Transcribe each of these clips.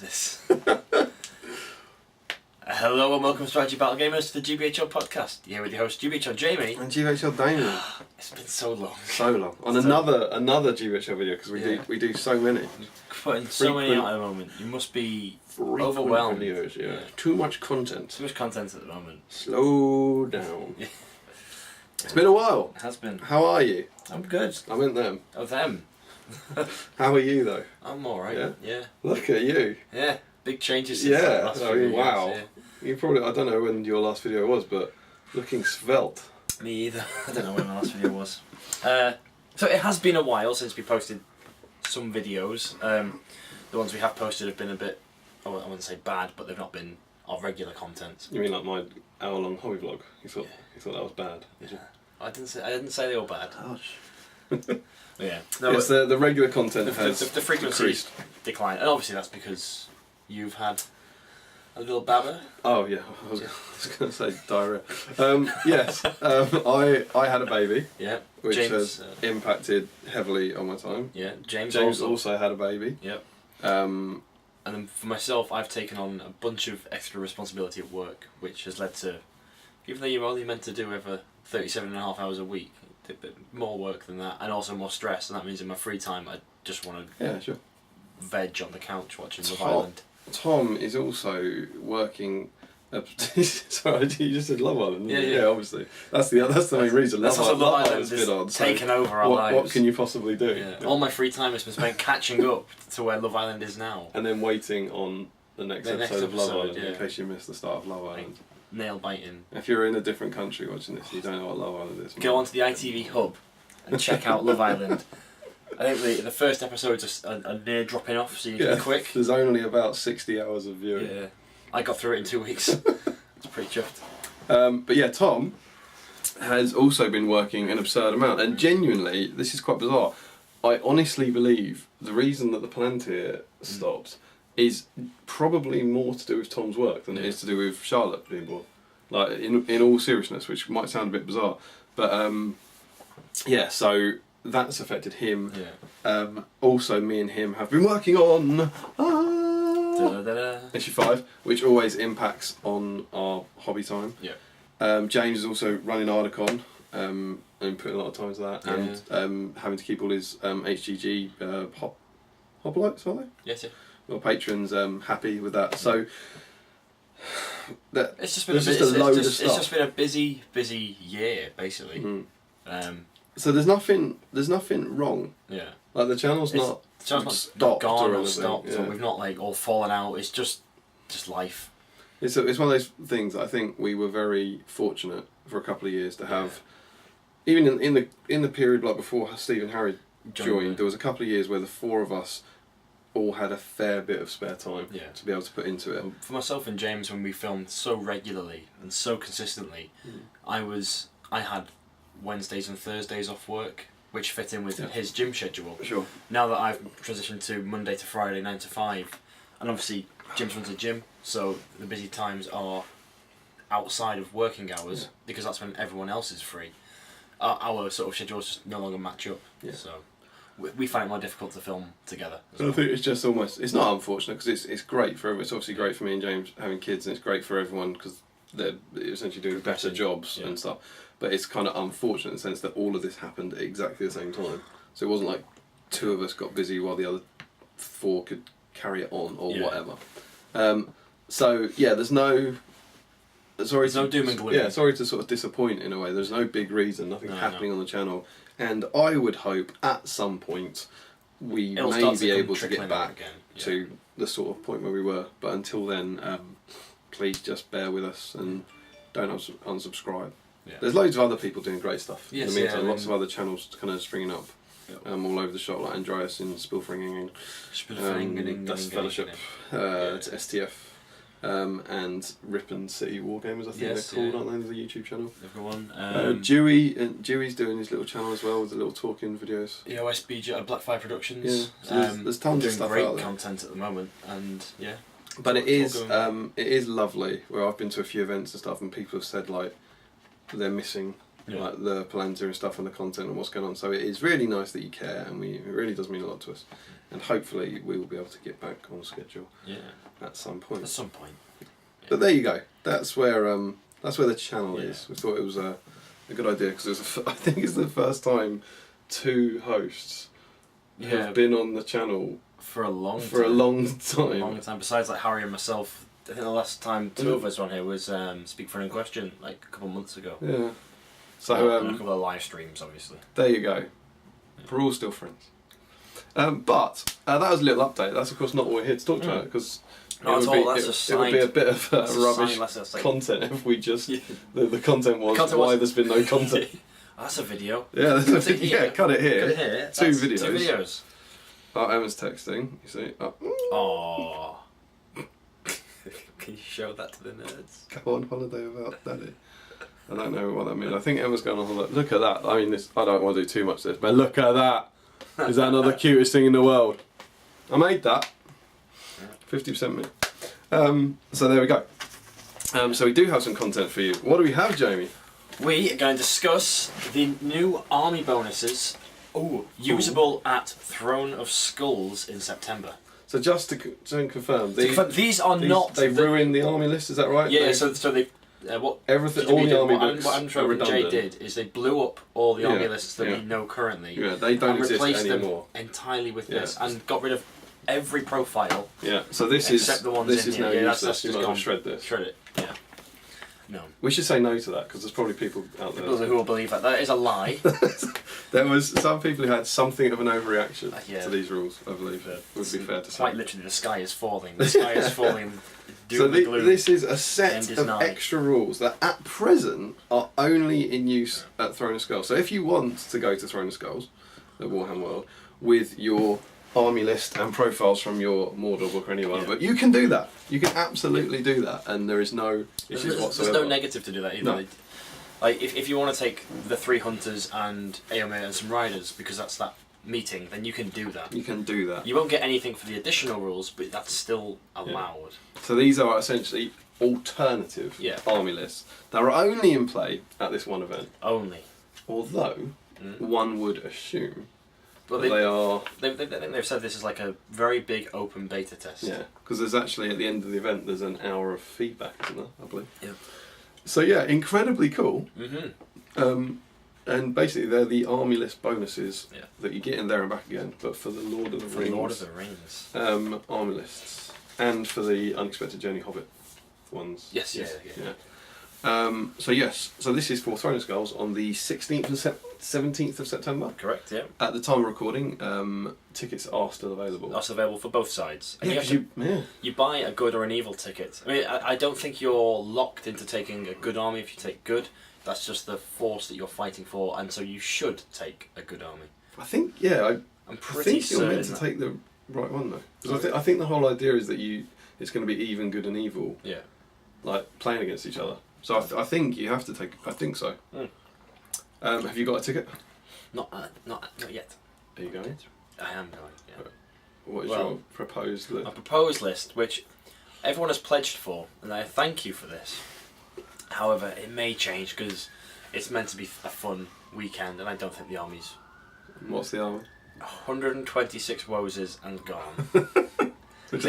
is this? Hello and welcome, Strategy Battle Gamers, to the GBHL podcast. Here with your host GBHL Jamie and GBHL Damian. It's been so long. So long. On another GBHL video, because we do so many. Putting so many out at the moment. You must be overwhelmed. Videos, yeah. Too much content. Too much content at the moment. Slow down. It's been a while. It has been. How are you? I'm good. I meant them. Oh, them. How are you though? I'm alright. Yeah. Look at you. Yeah. Big changes since the last few videos, wow. Yeah. You probably, I don't know when your last video was, but looking svelte. Me either. I don't know when my last video was. So it has been a while since we posted some videos. The ones we have posted have been a bit, I wouldn't say bad, but they've not been our regular content. You mean like my hour-long hobby vlog? You thought that was bad? Did you? I didn't say they were bad. Gosh. Yeah. No, yes, the regular content has the frequency decreased. Declined, and obviously that's because you've had a little babber. Oh yeah, I was going to say diarrhea. Yes, I had a baby. Yeah. Which James, has impacted heavily on my time. Yeah. James also had a baby. Yep. And then for myself, I've taken on a bunch of extra responsibility at work, which has led to, even though you're only meant to do over 37.5 hours a week, a bit more work than that, and also more stress, and that means in my free time I just want to veg on the couch watching Love Island. Tom is also working. Sorry, you just said Love Island. Yeah, obviously. That's the main reason. That's Love Island has been on. Taken over our lives. What can you possibly do? Yeah. All my free time has been spent catching up to where Love Island is now, and then waiting on the next episode of Love Island in case you missed the start of Love Island. Nail biting. If you're in a different country watching this, you don't know what Love Island is. Go onto the ITV hub and check out Love Island. I think the first episodes are near dropping off, so you can be quick. There's only about 60 hours of viewing. Yeah, I got through it in 2 weeks. It's pretty chuffed. But yeah, Tom has also been working an absurd amount, and genuinely, this is quite bizarre. I honestly believe the reason that the Palantir stopped is probably more to do with Tom's work than it is to do with Charlotte being born. Like in all seriousness, which might sound a bit bizarre, but so that's affected him. Yeah. Also, me and him have been working on issue 5, which always impacts on our hobby time. Yeah. James is also running Ardacon and putting a lot of time into that, and having to keep all his HGG hoplites, are they? Yes. Yeah. Well, patrons happy with that. So it's just been a load of stuff. It's just been a busy year, basically. So there's nothing wrong. Yeah. Like the channel's not stopped or stopped, or we've not like all fallen out. It's just life. It's one of those things that I think we were very fortunate for a couple of years to have. Even in the period like before Steve and Harry joined, there was a couple of years where the four of us all had a fair bit of spare time to be able to put into it. For myself and James, when we filmed so regularly and so consistently, I had Wednesdays and Thursdays off work, which fit in with his gym schedule. Sure. Now that I've transitioned to Monday to Friday 9 to 5, and obviously James runs a gym, so the busy times are outside of working hours because that's when everyone else is free. Our sort of schedules just no longer match up. Yeah. So we find it more difficult to film together. I think it's just almost, it's not unfortunate because it's great for everyone. It's obviously great for me and James having kids, and it's great for everyone because they're essentially doing better jobs and stuff. But it's kind of unfortunate in the sense that all of this happened at exactly the same time. So it wasn't like two of us got busy while the other four could carry it on or whatever. So yeah, there's no doom and gloom. Yeah, sorry to sort of disappoint in a way. There's no big reason, nothing happening on the channel. And I would hope at some point we may be able to get back to the sort of point where we were. But until then, please just bear with us and don't unsubscribe. Yeah. There's loads of other people doing great stuff. Yes, in the meantime, lots of other channels kind of springing up all over the shop, like Andreas in Spillfringing and Dust Fellowship, to STF. And Ripon City Wargamers, I think they're called, aren't they? The YouTube channel. Everyone. Dewey's doing his little channel as well with the little talking videos. EOSBG, Blackfire Productions. Yeah, so there's tons of stuff out there. Doing great content at the moment, and But it is lovely. Where I've been to a few events and stuff, and people have said like they're missing like the Palantir and stuff and the content and what's going on. So it is really nice that you care, and it really does mean a lot to us. And hopefully we will be able to get back on schedule at some point. At some point. Yeah. But there you go. That's where the channel is. We thought it was a good idea because I think it's the first time 2 hosts have been on the channel for a long time. For a long time. A long time. Besides like Harry and myself, I think the last time 2 of us were on here was Speak for an Question, like a couple of months ago. Yeah. So and a couple of live streams, obviously. There you go. We're all still friends. But that was a little update. That's of course not what we're here to talk about because it would be a bit of rubbish content if we just the content was why there's been no content. That's a video. Yeah, cut it here. Cut it here. 2 videos. 2 videos. Oh, Emma's texting. You see? Oh. Can you show that to the nerds? Go on holiday without daddy. I don't know what that means. I think Emma's going on holiday. Look at that. I mean, I don't want to do too much of this, but look at that. Is that not the cutest thing in the world? I made that. 50% me. So there we go. So we do have some content for you. What do we have, Jamie? We are going to discuss the new army bonuses usable at Throne of Skulls in September. So just to confirm, these are not... They've ruined the army list, is that right? Yeah, so they... everything, all the army books what Andrew and Jay did is they blew up all the army lists that we know currently. Yeah, they don't exist replaced anymore. Them entirely with this and got rid of every profile. Yeah, so this except the ones is in now here. useless. You might as well shred this. Shred it, yeah. No. We should say no to that because there's probably people out there who will believe that. That is a lie. There was some people who had something of an overreaction to these rules, I believe. Would be fair to say. Quite literally, the sky is falling. The sky is falling. So this is a set of extra rules that at present are only in use at Throne of Skulls. So if you want to go to Throne of Skulls, at Warhammer World, with your army list and profiles from your Mordor book or anyone, but you can do that. You can absolutely do that, and there is no issues whatsoever. There's no negative to do that either. No. Like if you want to take the 3 hunters and Eomer and some riders because that's that meeting, then you can do that. You can do that. You won't get anything for the additional rules, but that's still allowed. So these are essentially alternative army lists that are only in play at this one event. Only. Although one would assume well, they are. I think they've said this is like a very big open beta test. Yeah, because there's actually at the end of the event there's an hour of feedback, isn't there? I believe. Yeah. So yeah, incredibly cool. Mm-hmm. And basically they're the army list bonuses that you get in there and back again, but for the Lord of the Rings. Lord of the Rings. Army lists, and for the Unexpected Journey Hobbit ones. Yes. Yeah. So this is for Throne of Skulls on the 16th and 17th of September. Correct, yeah. At the time of recording, tickets are still available. That's available for both sides. And you buy a good or an evil ticket. I mean, I don't think you're locked into taking a good army if you take good. That's just the force that you're fighting for, and so you should take a good army. I think, I'm pretty certain you're meant to take the right one though. Because I think the whole idea is that it's going to be even good and evil. Yeah. Like playing against each other. So I think you have to take. I think so. Have you got a ticket? Not yet. Are you going? I am going. Yeah. What is your proposed list? A proposed list, which everyone has pledged for, and I thank you for this. However, it may change because it's meant to be a fun weekend, and I don't think the army's. What's the army? 126 Woses and gone. Which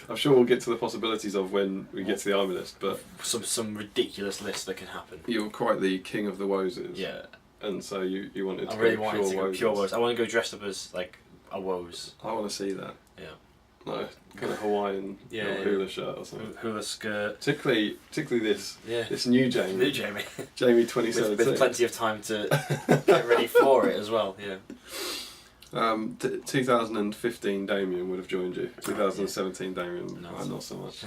I'm sure we'll get to the possibilities of when we get to the army list, but some ridiculous list that can happen. You're quite the king of the Woses. Yeah. And so you wanted to go pure Woses. I want to go dressed up as like a Wose. I want to see that. Yeah. No, kind of Hawaiian hula shirt or something. Hula skirt. Particularly this new Jamie. New Jamie. Jamie 2017. With plenty of time to get ready for it as well. Yeah. 2015 Damian would have joined you. 2017 Damian, not so much.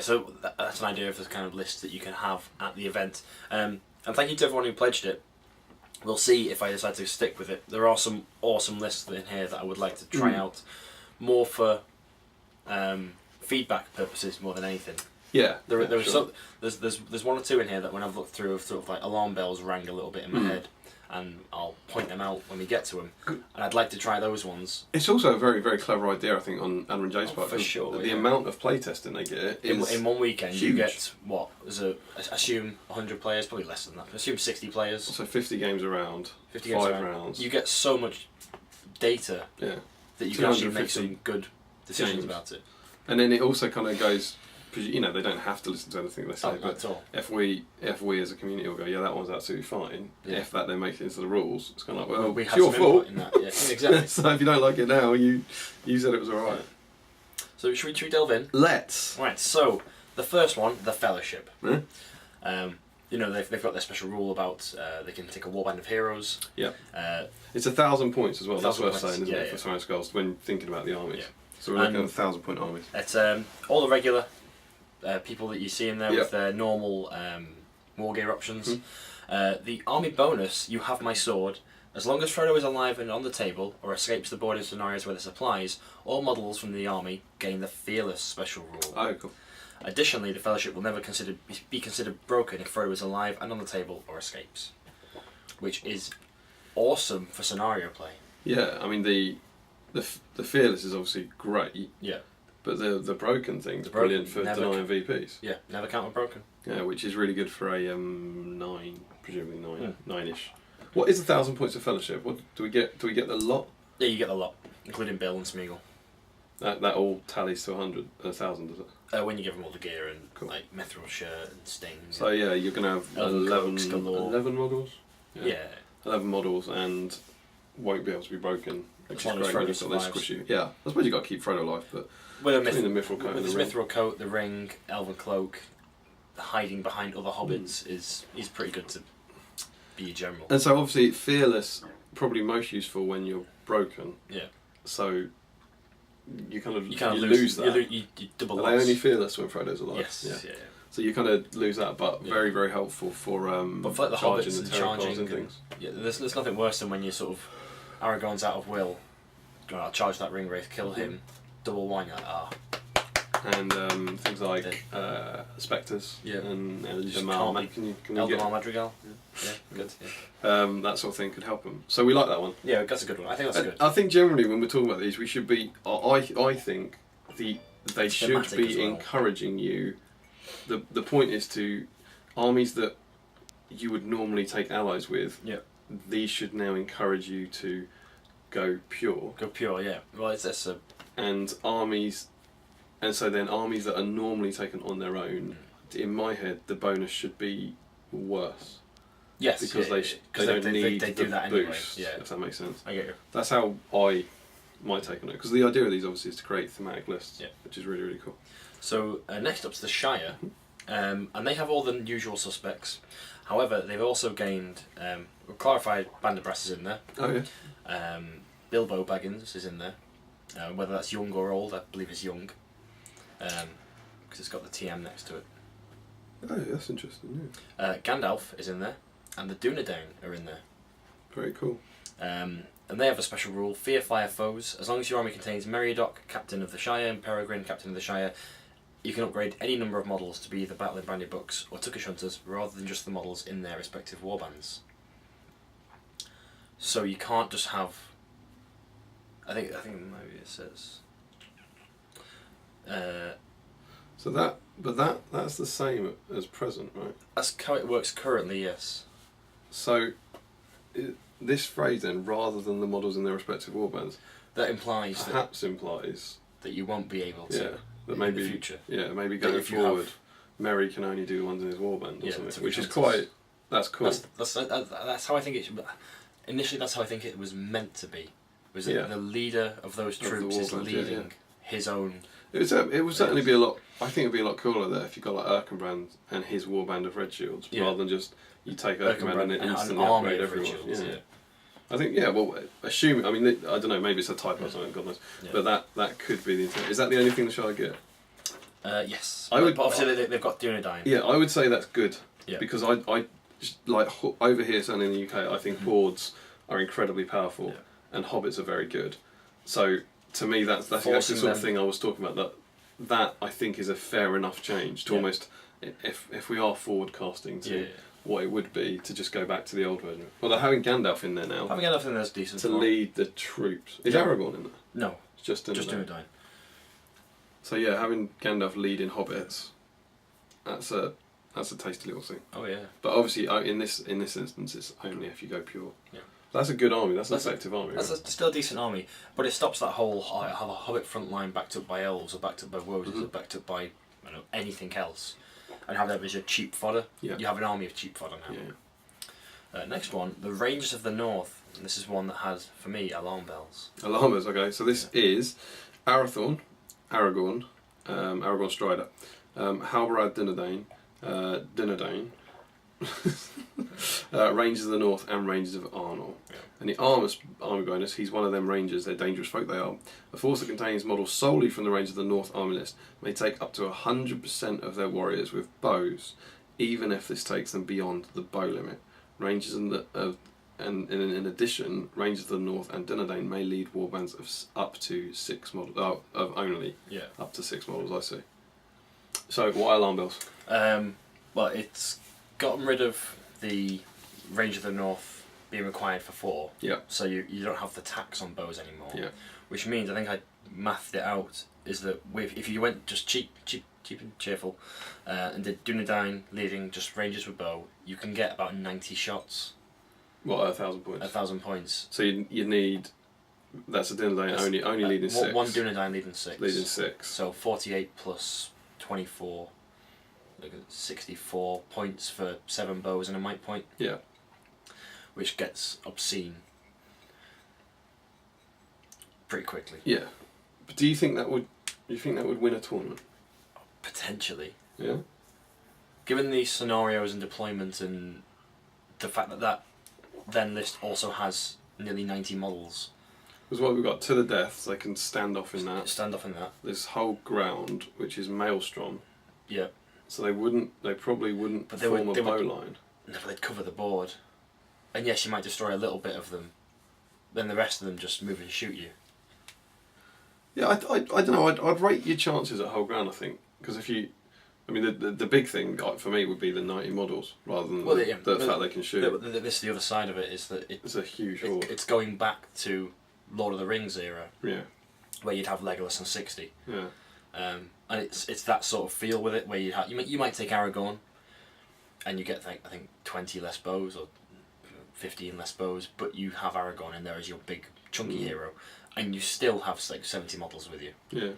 So that's an idea of the kind of list that you can have at the event. And thank you to everyone who pledged it. We'll see if I decide to stick with it. There are some awesome lists in here that I would like to try out, there's feedback purposes more than anything. Yeah. There's one or two in here that when I've looked through, have sort of like alarm bells rang a little bit in my head. and I'll point them out when we get to them. And I'd like to try those ones. It's also a very, very clever idea, I think, on Adam and Jay's part. For sure. The amount of playtesting they get is in one weekend, huge. you get what? Assume 100 players, probably less than that. Assume 60 players. So 50 games around, 50 games 5 rounds. You get so much data that you can actually make some good decisions games. about it. And then it also kind of goes, you know, they don't have to listen to anything they say, Not but at all. if we as a community will go, yeah, that one's absolutely fine. Yeah. If that then makes it into the rules, it's kind of like, well, we it's your fault. In that. Yeah, exactly. So if you don't like it now, you said it was alright. Yeah. So should we delve in? Let's. Right. So the first one, the Fellowship. Hmm? You know, they've got their special rule about they can take a warband of heroes. Yeah. It's 1,000 points as well. That's 1,000 worth saying, isn't it, for Science Skulls when thinking about the armies. Yeah. So we're looking at 1,000-point armies. It's all the regular people that you see in there with their normal war gear options. The army bonus, you have my sword. As long as Frodo is alive and on the table, or escapes the board in scenarios where this applies, all models from the army gain the Fearless special rule. Oh, cool. Additionally, the Fellowship will never be considered broken if Frodo is alive and on the table or escapes, which is awesome for scenario play. Yeah, I mean the Fearless is obviously great. Yeah. But the broken thing's brilliant for denying VPs. Yeah, never count on broken. Yeah, which is really good for a 9, presumably 9-ish. What is 1,000 points of Fellowship? What do we get? Do we get the lot? Yeah, you get the lot, including Bill and Smeagol. That all tallies to 1,000, does it? When you give them all the gear and like Mithril shirt and stings. So yeah, you're gonna have 11 models. Yeah. 11 models and won't be able to be broken. Which is great. Frodo You've got this squishy. Yeah, I suppose you got to keep Frodo alive, but with the Mithril coat, with his Mithril coat, the ring, Elven cloak, hiding behind other hobbits is pretty good to be a general. And so obviously Fearless probably most useful when you're broken. Yeah. So you kind of lose that. You double Are they only Fearless when Frodo's alive? Yes. Yeah. So you kind of lose that, but very, very helpful for but for like the charging hobbits and charging and things. Yeah, there's nothing worse than when you sort of Aragorn's out of will. I'll charge that ring wraith, kill him, double one. You're like, And things like spectres and Eldamar. Can you Eldamar Madrigal? Yeah, good. Yeah. That sort of thing could help them. So we like that one. Yeah, that's a good one. I think that's good. I think generally when we're talking about these, we should be. I think they should be encouraging you. The point is to armies that you would normally take allies with. Yeah. These should now encourage you to go pure. Go pure, yeah. Well, it's a and armies, and so then armies that are normally taken on their own. In my head, the bonus should be worse. Yes, because they don't need the do that boost. Anyway. Yeah, if that makes sense. I get you. That's how I might take on it, because the idea of these obviously is to create thematic lists, which is really, really cool. So next up's the Shire, and they have all the usual suspects. However, they've also gained clarified Band of Brass is in there. Oh yeah. Bilbo Baggins is in there. Whether that's young or old, I believe it's young, because it's got the TM next to it. Oh, that's interesting. Yeah. Gandalf is in there, and the Dunedain are in there. Very cool. And they have a special rule: fear fire foes. As long as your army contains Meriadoc, Captain of the Shire, and Peregrine, Captain of the Shire, you can upgrade any number of models to be either Battle in Brandy Books or Tukish Hunters, rather than just the models in their respective warbands. So you can't just have. I think maybe it says. So that's the same as present, right? That's how it works currently, yes. So this phrase then, rather than the models in their respective warbands, that implies implies that you won't be able to. That maybe in the future. Yeah, maybe going forward, Merry can only do ones in his warband or something, which is quite. That's cool. That's how I think it should. Initially, that's how I think it was meant to be. Was that the leader of those troops is leading his own. It would certainly be a lot. I think it'd be a lot cooler there if you got like Erkenbrand and his warband of red shields, rather than just you take Erkenbrand and then instantly upgrade everyone. I think well, assume. I mean, I don't know. Maybe it's a typo or something. God knows. Yeah. But that could be the intent. Is that the only thing the Shire get? Yes. But obviously they've got Dunedain. Yeah, I would say that's good. Yeah. Because I just, like over here, certainly in the UK, I think hordes are incredibly powerful, and hobbits are very good. So to me, that's exactly the sort of thing I was talking about. That I think is a fair enough change to almost if we are forward casting to what it would be to just go back to the old version. Well, they're having Gandalf in there now. Having Gandalf in there's decent. To lead the troops. Is Aragorn in there? No. It's just Dunedain. So yeah, having Gandalf leading hobbits, that's a tasty little thing. Oh yeah. But obviously, in this instance, it's only if you go pure. Yeah. That's a good army. That's an effective army. That's still a decent army, but it stops that whole have a hobbit front line backed up by elves or backed up by warriors or backed up by anything else, and have them as your cheap fodder. Yeah. You have an army of cheap fodder now. Yeah. Next one, the Rangers of the North. And this is one that has, for me, alarm bells. Alarm bells. Okay, so this is Arathorn, Aragorn, Aragorn Strider, Halbarad Dunedain, Rangers of the North and Rangers of Arnor. Yeah. And the army bonus, he's one of them Rangers, they're dangerous folk they are. A force that contains models solely from the Rangers of the North army list may take up to 100% of their warriors with bows, even if this takes them beyond the bow limit. Rangers and in addition, Rangers of the North and Dunedain may lead warbands of up to 6 models, up to 6 models, I see. So, why alarm bells? Well, it's gotten rid of the Rangers of the North being required for 4. Yeah. So you don't have the tax on bows anymore. Yeah. Which means, I think I mathed it out, is that if you went just cheap and cheerful, and did Dunedain leading just Rangers with bow, you can get about 90 shots. What, 1,000 points? 1,000 points. So you need... That's a Dunedain only leading 6. One Dunedain leading 6. Leading 6. So 48 plus 24, 64 points for 7 bows and a might point. Yeah. Which gets obscene pretty quickly. Yeah. But do you think that would win a tournament? Potentially. Yeah. Given the scenarios and deployment and the fact that then list also has nearly 90 models. Because what we've got to the death, so they can stand off in that. Stand off in that. This whole ground, which is Maelstrom. Yeah. So they probably wouldn't form a bow line. No, but they'd cover the board. And yes, you might destroy a little bit of them. Then the rest of them just move and shoot you. Yeah, I don't know. I'd rate your chances at whole ground, I think. Because if you... I mean, the big thing for me would be the 90 models, rather than the fact they can shoot. This is the other side of it, is that it's a huge horde. It's going back to Lord of the Rings era. Yeah. Where you'd have Legolas and 60. Yeah. And it's that sort of feel with it, where you might take Aragorn, and you get, I think 20 less bows, or 15 less bows, but you have Aragorn in there as your big chunky hero, and you still have like 70 models with you. Yeah.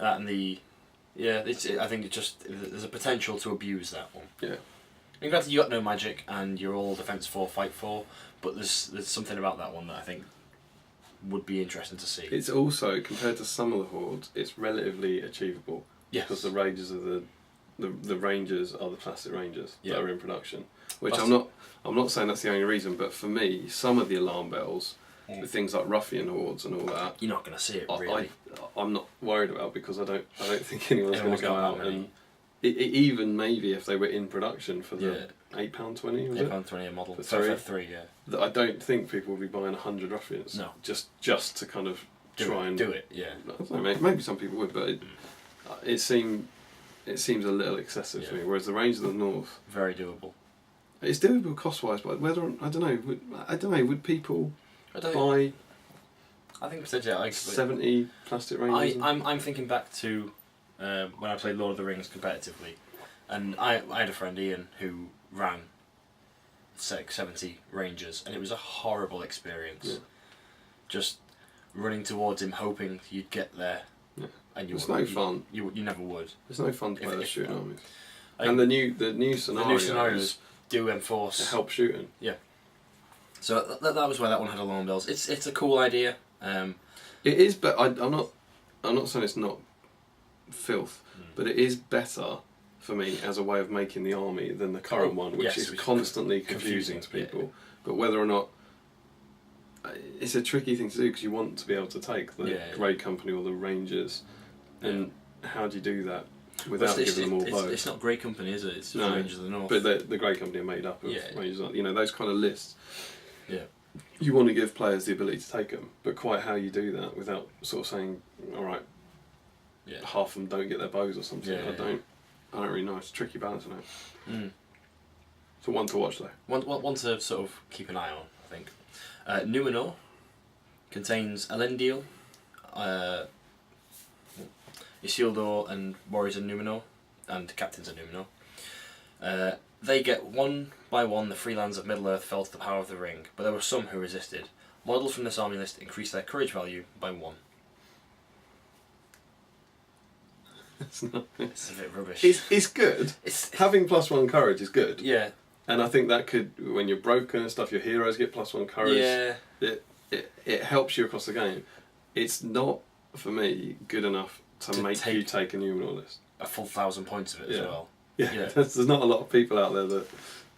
I think there's a potential to abuse that one. Yeah. And granted, you got no magic, and you're all defense 4, fight 4, but there's something about that one that I think would be interesting to see. It's also, compared to some of the hordes, it's relatively achievable. Yes. Because the Rangers are the Rangers are the plastic Rangers that are in production. Which Plastic. I'm not saying that's the only reason, but for me, some of the alarm bells, with things like ruffian hordes and all that, you're not going to see it really. I'm not worried about, because I don't think anyone's going to go out and even maybe if they were in production for the £8.20, was it? £8.20 a model. For 3, yeah. I don't think people would be buying 100 ruffians. No. Just to kind of do it. Yeah. I don't know, maybe some people would, but it seems a little excessive to me. Whereas the Rangers of the North, very doable. It's doable cost-wise, but I don't know. Would people buy? I think potentially 70 plastic Rangers. I'm thinking back to when I played Lord of the Rings competitively, and I had a friend Ian who ran 70 Rangers, and it was a horrible experience. Yeah. Just running towards him, hoping you'd get there, and it's no fun. You never would. It's no fun to play those shooting armies. And the new scenarios do enforce help shooting. Yeah. So that was why that one had alarm bells. It's a cool idea. It is, but I'm not saying it's not filth, but it is better for me as a way of making the army than the current one, which is constantly confusing to people. Yeah. But whether or not it's a tricky thing to do, because you want to be able to take the Grey Company or the Rangers, and how do you do that without giving them all bows? It's not Grey Company, is it? It's just Rangers of the North. But the Grey Company are made up of Rangers. Those kind of lists. Yeah. You want to give players the ability to take them, but quite how you do that without sort of saying, all right, half of them don't get their bows or something. I don't. I don't really know. It's a tricky balance, isn't it? Mm. It's one to watch though. One to sort of keep an eye on, I think. Numenor contains Elendil, Isildur, and warriors of Numenor, and captains of Numenor. They get one by one the free lands of Middle-earth fell to the power of the ring, but there were some who resisted. Models from this army list increase their courage value by 1. It's not. It's a bit rubbish. It's good. Having +1 courage is good. Yeah. And I think that could, when you're broken and stuff, your heroes get +1 courage. Yeah. It helps you across the game. It's not, for me, good enough to make you take a Numenor list. A full 1,000 points of it as well. Yeah. There's not a lot of people out there that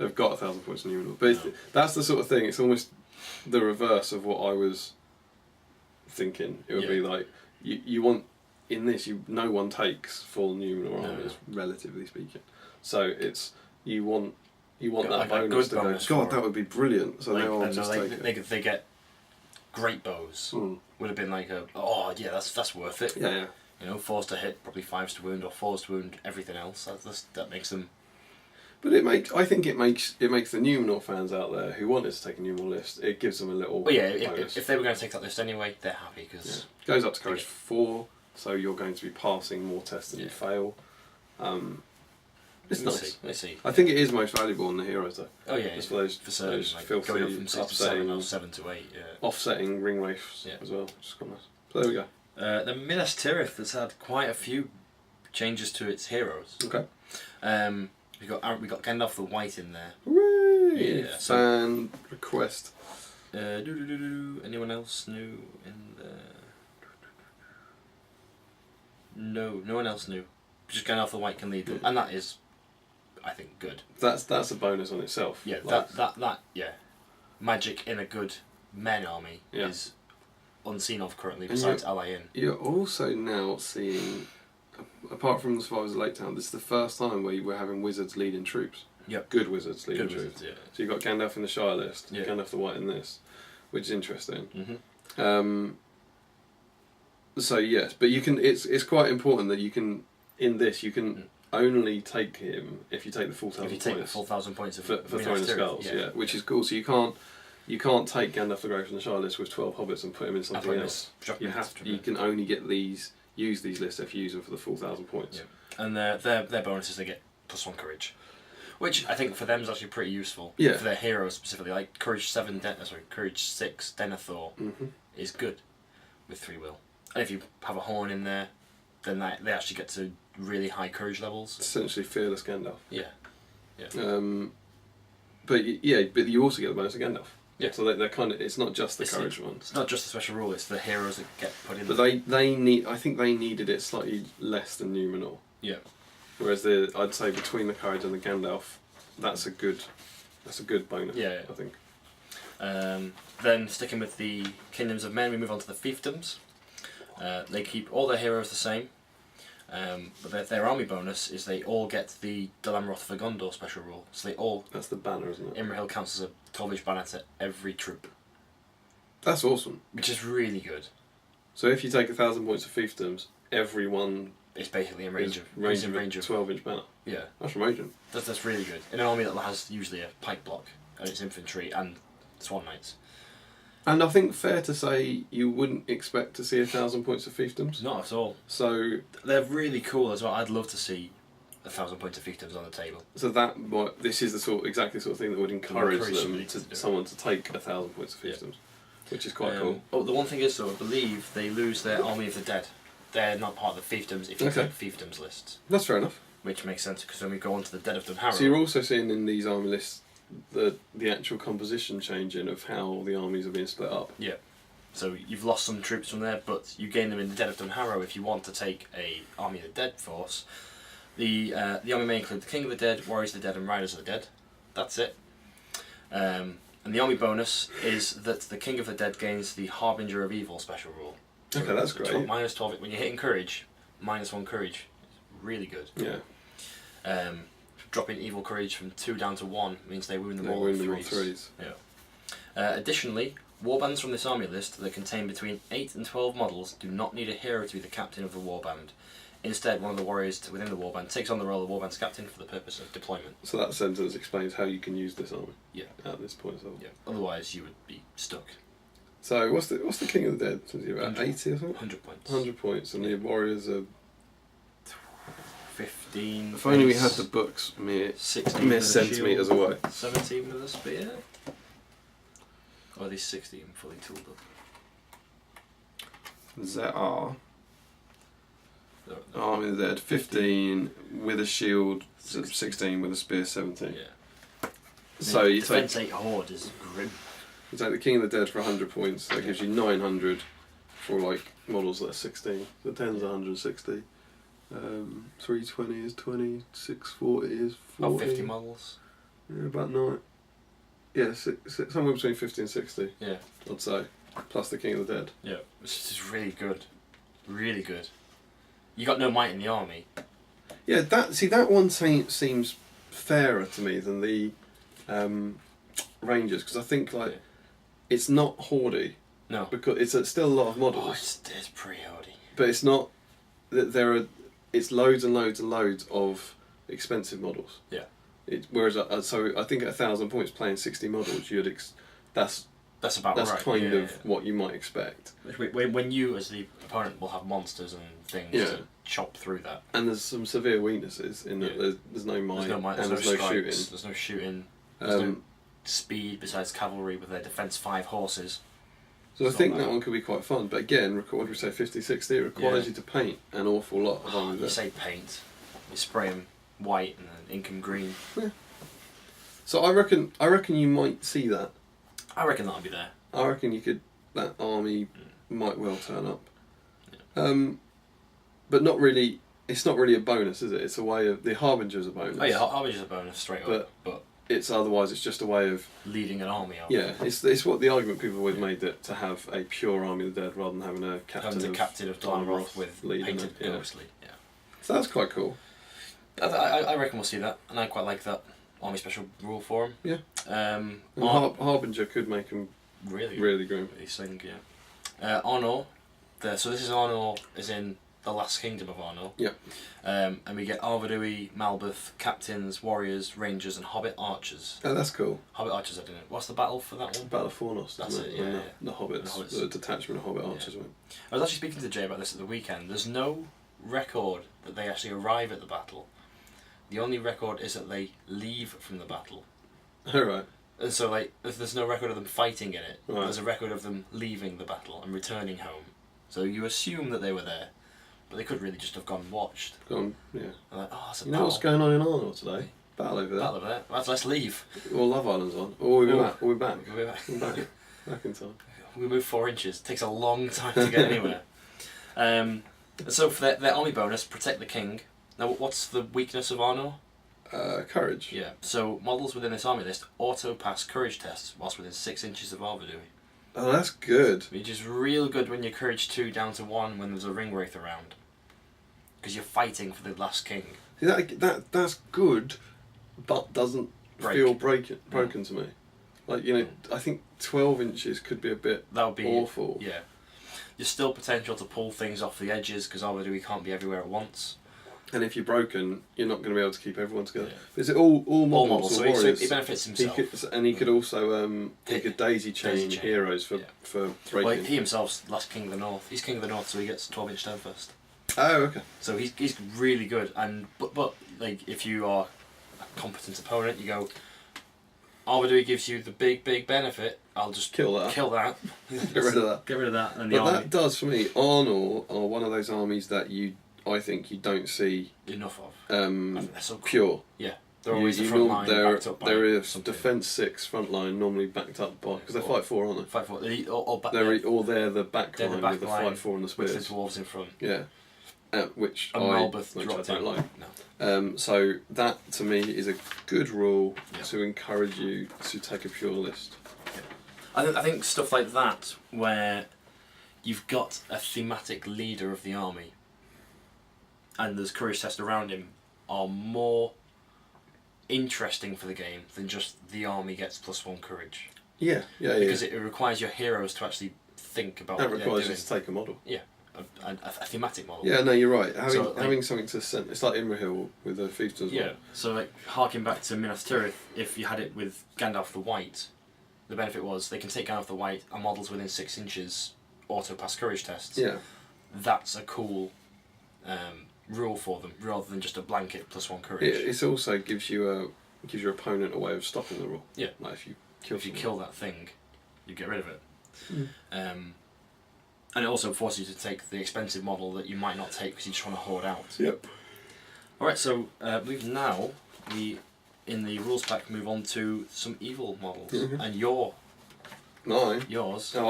have got 1,000 points in Numenor. But that's the sort of thing, it's almost the reverse of what I was thinking. It would be like, you want, in this, no one takes full Numenor armies, relatively speaking. So it's, you want that bonus to go, God, that would be brilliant. So they get great bows. Would have been like that's worth it. Yeah. You know, 4s to hit, probably 5s to wound, or 4s to wound everything else. That makes them. But I think it makes the Numenor fans out there who wanted to take a Numenor list. It gives them a little. Well, yeah. bonus. If they were going to take that list anyway, they're happy because it goes up to courage 4, so you're going to be passing more tests than you fail. It's nice. Let's see. I think it is most valuable in the heroes though. Oh yeah, just for those like filthy, going up from 6 to 7 or 7 to 8. Yeah. Offsetting ring wraiths as well. Which is quite nice. So there we go. The Minas Tirith has had quite a few changes to its heroes. Okay. We got Gandalf the White in there. Hooray! Yeah. Fan request. Anyone else new in there? No one else new. Just Gandalf the White can lead them, and that is, I think, good. That's a bonus on itself. Yeah, like, that magic in a good men army is unseen of currently, besides Alain. You're also now seeing, apart from the Survivors of Lake Town, this is the first time where we're having wizards leading troops. Yep. Good wizards leading troops. Wizards, yeah. So you've got Gandalf in the Shire list, Gandalf the White in this, which is interesting. Mm-hmm. So yes, but you can. It's quite important that you can. In this, you can only take him if you take the full 1,000 points. If you take the full 1,000 points of for throwing the skulls, which is cool. So you can't take Gandalf the Grey from the Shire list with 12 hobbits and put him in something else. You can only use these lists if you use them for the full 1,000 points. Yeah. And their bonuses, they get +1 courage, which I think for them is actually pretty useful. Yeah. For their heroes specifically, like courage 6 Denethor is good with 3 will, and if you have a horn in there, then they actually get to really high courage levels. Essentially, fearless Gandalf. Yeah. But you also get the bonus of Gandalf. Yeah. So they're kind of. It's not just the courage ones. It's not just the special rule. It's the heroes that get put in. But they need. I think they needed it slightly less than Numenor. Yeah. Whereas I'd say between the courage and the Gandalf, that's a good bonus. Yeah. I think. Then sticking with the Kingdoms of Men, we move on to the fiefdoms. They keep all their heroes the same. But their army bonus is they all get the Dalamroth for Gondor special rule. So they all. That's the banner, isn't it? Imrahil counts as a 12-inch banner to every troop. That's awesome. Which is really good. So if you take 1,000 points of fiefdoms, everyone. It's basically in range of 12-inch banner. Yeah. That's amazing. That's really good. In an army that has usually a pike block and it's infantry and Swan Knights. And I think fair to say you wouldn't expect to see 1,000 points of fiefdoms. Not at all. So they're really cool as well. I'd love to see 1,000 points of fiefdoms on the table. So this is exactly the sort of thing that would encourage someone to take 1,000 points of fiefdoms, which is quite cool. Oh, the one thing is though, I believe they lose their Army of the Dead. They're not part of the fiefdoms if you take fiefdoms lists. That's fair enough. Which makes sense because when we go on to the Dead of Dunharrow. So you're also seeing in these army lists the actual composition changing of how the armies are being split up. Yeah. So you've lost some troops from there, but you gain them in the Dead of Dunharrow if you want to take a Army of the Dead force. The army may include the King of the Dead, Warriors of the Dead, and Riders of the Dead. That's it. And the army bonus is that the King of the Dead gains the Harbinger of Evil special rule. So okay, that's great. -12 when you're hitting courage, -1 courage. It's really good. Yeah. Dropping evil courage from 2 down to 1 means they wound them all in 3s. Yeah. Additionally, warbands from this army list that contain between 8 and 12 models do not need a hero to be the captain of the warband. Instead, one of the warriors within the warband takes on the role of warband's captain for the purpose of deployment. So that sentence explains how you can use this army. Yeah. At this point as well. Yeah. Otherwise, you would be stuck. So what's the King of the Dead? Is he about 80 or something? 100 points. 100 points, and the warriors are 15. If only we had the books mere 16 mere with a centimetres shield, away. 17 with a spear. Or are these 16 fully tooled up? There are No. Army of the Dead 15 with a shield, 16 with a spear, 17. Yeah. So you take, Defense 8 Horde is grim. you take the King of the Dead for 100 points. That gives you 900 for like models that are 16. The 10's 160. 320 is 20. 640 is 40. About 50 models. Yeah, about 9. Yeah, somewhere between 50 and 60. Yeah. I'd say. Plus the King of the Dead. Yeah. This is really good. Really good. You got no might in the army. Yeah, that one seems fairer to me than the Rangers, because I think like it's not hoardy. No. Because it's still a lot of models. Oh, it's pretty hardy. But it's not that it's loads and loads and loads of expensive models. Yeah. Whereas so I think at 1,000 points playing 60 models, that's about right. kind of what you might expect. When you as the opponent will have monsters and things to chop through that. And there's some severe weaknesses in that there's no might, there's no shooting. There's no shooting. There's no speed besides cavalry with their defense 5 horses. So I think that one could be quite fun, but again, what do we say, 50, 60? It requires you to paint an awful lot of armies. You say paint, you spray them white and then ink them green. Yeah. So I reckon you might see that. I reckon that'll be there. I reckon that army might well turn up. Yeah. But not really. It's not really a bonus, is it? It's a way of the Harbinger's a bonus. Oh yeah, Harbinger's a bonus straight up. But it's just a way of leading an army out. Yeah, it's what the argument people have always made, that to have a pure Army of the Dead rather than having a captain of Dalmoroth with painted ghostly. Yeah. So that's quite cool. I reckon we'll see that, and I quite like that army special rule for him. Yeah. And Harbinger could make him really grim. Really sing, yeah. Arnor. So this is Arnor, as in the last kingdom of Arnor. Yeah. And we get Arvedui, Malbeth, captains, warriors, rangers, and hobbit archers. Oh, that's cool. Hobbit archers, I don't know. What's the battle for that one? Battle of Fornos. That's it. Yeah, the hobbits, the detachment of hobbit archers. Went. I was actually speaking to Jay about this at the weekend. There's no record that they actually arrive at the battle. The only record is that they leave from the battle. Alright. And so, like, there's no record of them fighting in it. Right. There's a record of them leaving the battle and returning home. So you assume that they were there, but they could really just have gone and watched. Yeah. And like, oh, it's a you battle. know what's going on in Arnor today? Battle over there. Battle over there. Let's leave. Or Love Island's on. Or we'll be back. We'll be back. We're back. Back in time. We move 4 inches. It takes a long time to get anywhere. So for their army bonus, protect the king. Now, what's the weakness of Arnor? Courage. Yeah. So models within this army list auto pass courage tests whilst within 6 inches of Arvedui. Oh, that's good. Which is real good when you're courage 2 down to 1 when there's a ring wraith around. Because you're fighting for the last king. See, that's good, but doesn't feel broken to me. Like, I think 12 inches could be a bit awful. Yeah. There's still potential to pull things off the edges because Arvedui can't be everywhere at once. And if you're broken, you're not going to be able to keep everyone together. Yeah. Is it all models? So he benefits himself. He could also he could daisy chain heroes for breaking. Well, he himself's last king of the north. He's king of the north, so he gets 12-inch stone first. Oh, okay. So he's really good. And but like if you are a competent opponent, you go, Arvedui gives you the big benefit. I'll just kill that. Get rid of that. Get rid of that. And but that does for me. Arnor are one of those armies that I think you don't see enough of. They're so cool. pure. Yeah, they're always the front line backed up by they're something. defense 6 front line, normally backed up by because they fight 4, aren't they? Fight 4. They're the back line with the fight 4 and the spears. With the dwarves in front. Yeah, which I don't like. No. So that to me is a good rule to encourage you to take a pure list. Yeah. I think stuff like that where you've got a thematic leader of the army and there's courage tests around him are more interesting for the game than just the army gets +1 courage. Yeah. Because it requires your heroes to actually think about what they're doing. It requires you to take a model. Yeah. a thematic model. Yeah, no, you're right. So, Having something to send. It's like Imrahil with the Fiefdoms as well. Yeah, so like harking back to Minas Tirith, if you had it with Gandalf the White, the benefit was they can take Gandalf the White and models within 6 inches auto pass courage tests. Yeah. That's a cool rule for them, rather than just a blanket +1 courage. It also gives your opponent a way of stopping the rule. Yeah. Like if you kill that thing, you get rid of it. Mm. And it also forces you to take the expensive model that you might not take because you just want to hoard out. Yep. Alright, so I believe now we, in the rules pack, move on to some evil models. Mm-hmm. And Yours. Oh,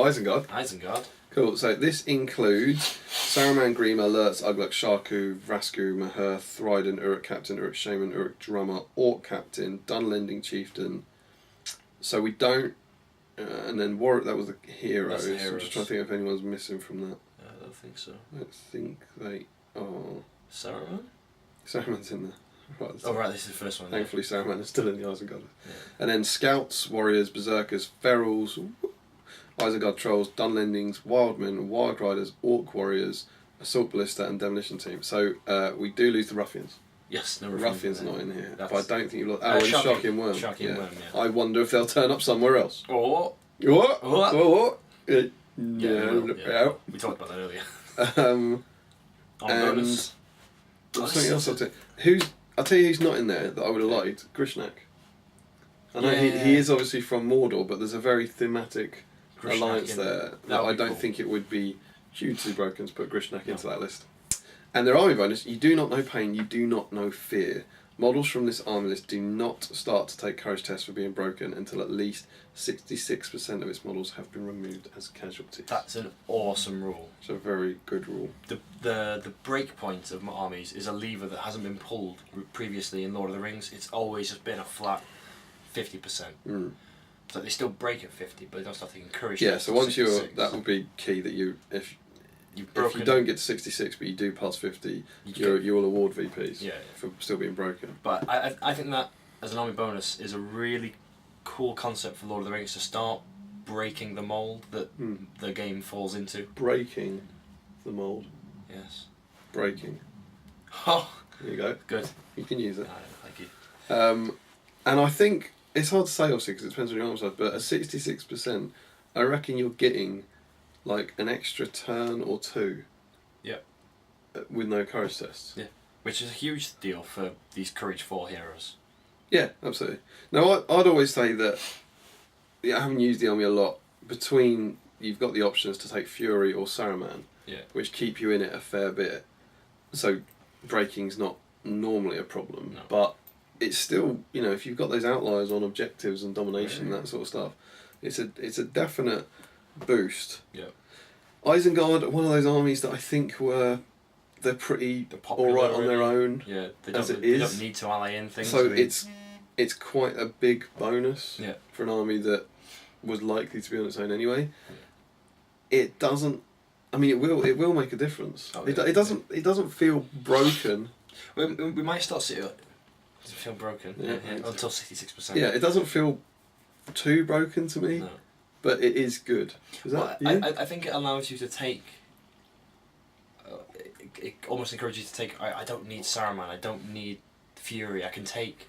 Isengard. Isengard. Cool, so this includes Saruman, Grima, Lurtz, Ugluk, Sharku, Vrasku, Maher, Thryden, Uruk Captain, Uruk Shaman, Uruk Drummer, Orc Captain, Dunlending Chieftain. So we don't... and then Warwick, that was the heroes. That's the I'm heroes. just trying to think if anyone's missing from that. I don't think so. I think they are... Saruman? Saruman's in there. Right, Oh right, this is the first one. Thankfully Saruman is still in the Isengard. Yeah. And then Scouts, Warriors, Berserkers, Ferals, Isengard Trolls, Dunlendings, Wildmen, Wild Riders, Orc Warriors, Assault Ballista and Demolition Team. So we do lose the Ruffians. Yes, no Ruffians not in here. That's... But I don't think you'll... Oh, and Sharky and Worm. Sharky and Worm, yeah. I wonder if they'll turn up somewhere else. Or... What? What? Yeah, well, yeah. out. We talked about that earlier. On bonus. Something else I'll tell you. I'll tell you who's not in there that I would have liked. Grishnak. I know he is obviously from Mordor, but there's a very thematic alliance there that I don't think it would be hugely broken to put Grishnak into that list. And their army bonus, you do not know pain, you do not know fear. Models from this army list do not start to take courage tests for being broken until at least 66% of its models have been removed as casualties. That's an awesome rule. It's a very good rule. The break point of my armies is a lever that hasn't been pulled previously in Lord of the Rings. It's always just been a flat 50%. Mm. So they still break at 50, but they don't start taking courage. Yeah, tests so at once 66. that would be key that if You've if you don't get to 66 but you do pass 50, you will award VPs for still being broken. But I think that, as an army bonus, is a really cool concept for Lord of the Rings to start breaking the mould that the game falls into. Breaking the mould. Yes. Breaking. Oh, there you go. good. You can use it. Thank you. And I think, it's hard to say obviously because it depends on your arm size, but at 66%, I reckon you're getting like an extra turn or two. Yep. With no courage tests. Yeah. Which is a huge deal for these Courage 4 heroes. Yeah, absolutely. Now, I'd always say that, I haven't used the army a lot, between, you've got the options to take Fury or Saruman, which keep you in it a fair bit. So, breaking's not normally a problem, but it's still, if you've got those outliers on objectives and domination, that sort of stuff, it's a definite boost. Yeah. Isengard are one of those armies that I think they're pretty alright on their own. Yeah, they don't need to ally in things. So it's quite a big bonus for an army that was likely to be on its own anyway. It doesn't. I mean, it will make a difference. It doesn't feel broken. We might start seeing it. Does it feel broken? Yeah, until 66%. Yeah, it doesn't feel too broken to me. No. But it is good. I think it allows you to take... it almost encourages you to take... I don't need Saruman, I don't need Fury, I can take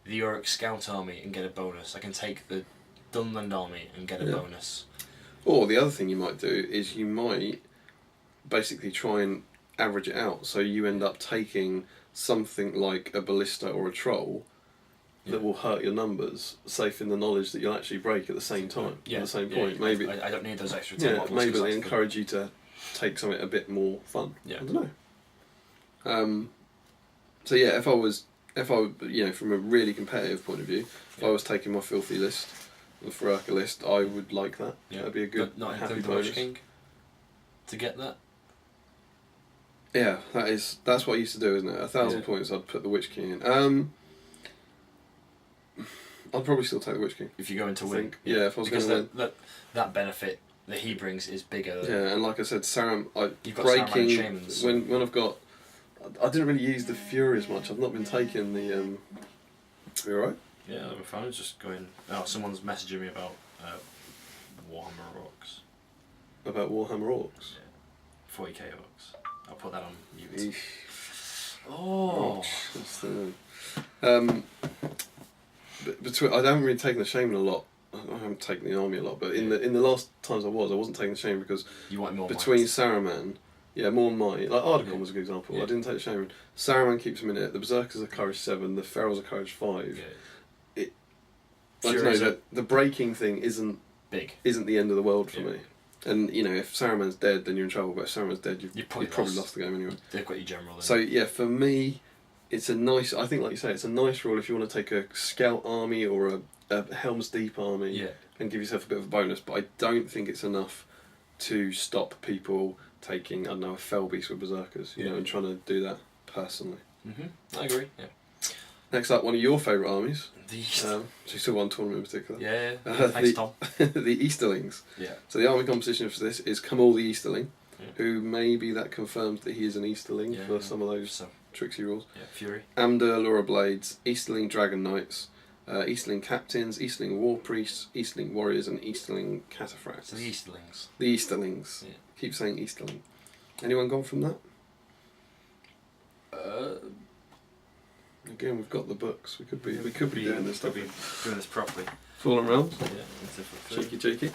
the Uruk Scout army and get a bonus. I can take the Dunland army and get a bonus. Or the other thing you might do is you might basically try and average it out. So you end up taking something like a Ballista or a Troll that will hurt your numbers, safe in the knowledge that you'll actually break at the same time, at the same point. Maybe I don't need those extra 10 models. Maybe they encourage you to take something a bit more fun. Yeah. I don't know. So yeah, if I was, from a really competitive point of view, if I was taking my filthy list, the Ferraka list, I would like that. Yeah. That'd be a good, not happy the bonus. Witch King to get that. Yeah, that's what I used to do, isn't it? 1,000 points, I'd put the Witch King in. I'd probably still take the Witch King. If you're going to win. Yeah, if I was going to win. That benefit that he brings is bigger. Yeah, and like I said, you've got breaking, Shamans. When I've got... I didn't really use the Fury as much. I've not been taking the... Are you alright? Yeah, my phone's just going... Oh, someone's messaging me about Warhammer Orcs. About Warhammer Orcs? Yeah. 40k orcs. I'll put that on mute. Eesh. Oh. That's the, between, I haven't really taken the shaman a lot. I haven't taken the army a lot, but in the last times I wasn't taking the shaman because you want more between might. Saruman, more might. Like Ardacon was a good example. Yeah. I didn't take the shaman. Saruman keeps him in it. The berserkers are courage 7. The ferals are courage 5. Yeah. I don't know. The breaking thing isn't the end of the world for me. And if Saruman's dead, then you're in trouble. But if Saruman's dead, you've probably lost the game anyway. They've got your general. Then. So for me, it's a nice. I think, like you say, it's a nice rule if you want to take a scout army or a Helm's Deep army and give yourself a bit of a bonus. But I don't think it's enough to stop people taking, I don't know, a Fell Beast with berserkers. You know, and trying to do that personally. I agree. Yeah. Next up, one of your favourite armies. So you still won tournament in particular. Yeah. Thanks, Tom. The Easterlings. Yeah. So the army composition for this is Kamal the Easterling, who maybe that confirms that he is an Easterling for some of those tricksy rules. Yeah, Fury. Amdur, Laura Blades, Easterling Dragon Knights, Easterling Captains, Easterling War Priests, Easterling Warriors, and Easterling Cataphracts. So the Easterlings. The Easterlings. Yeah. Keep saying Easterling. Anyone gone from that? Again, we've got the books. We could be doing this stuff. Doing this properly. Fallen Realms. Yeah. Cheeky.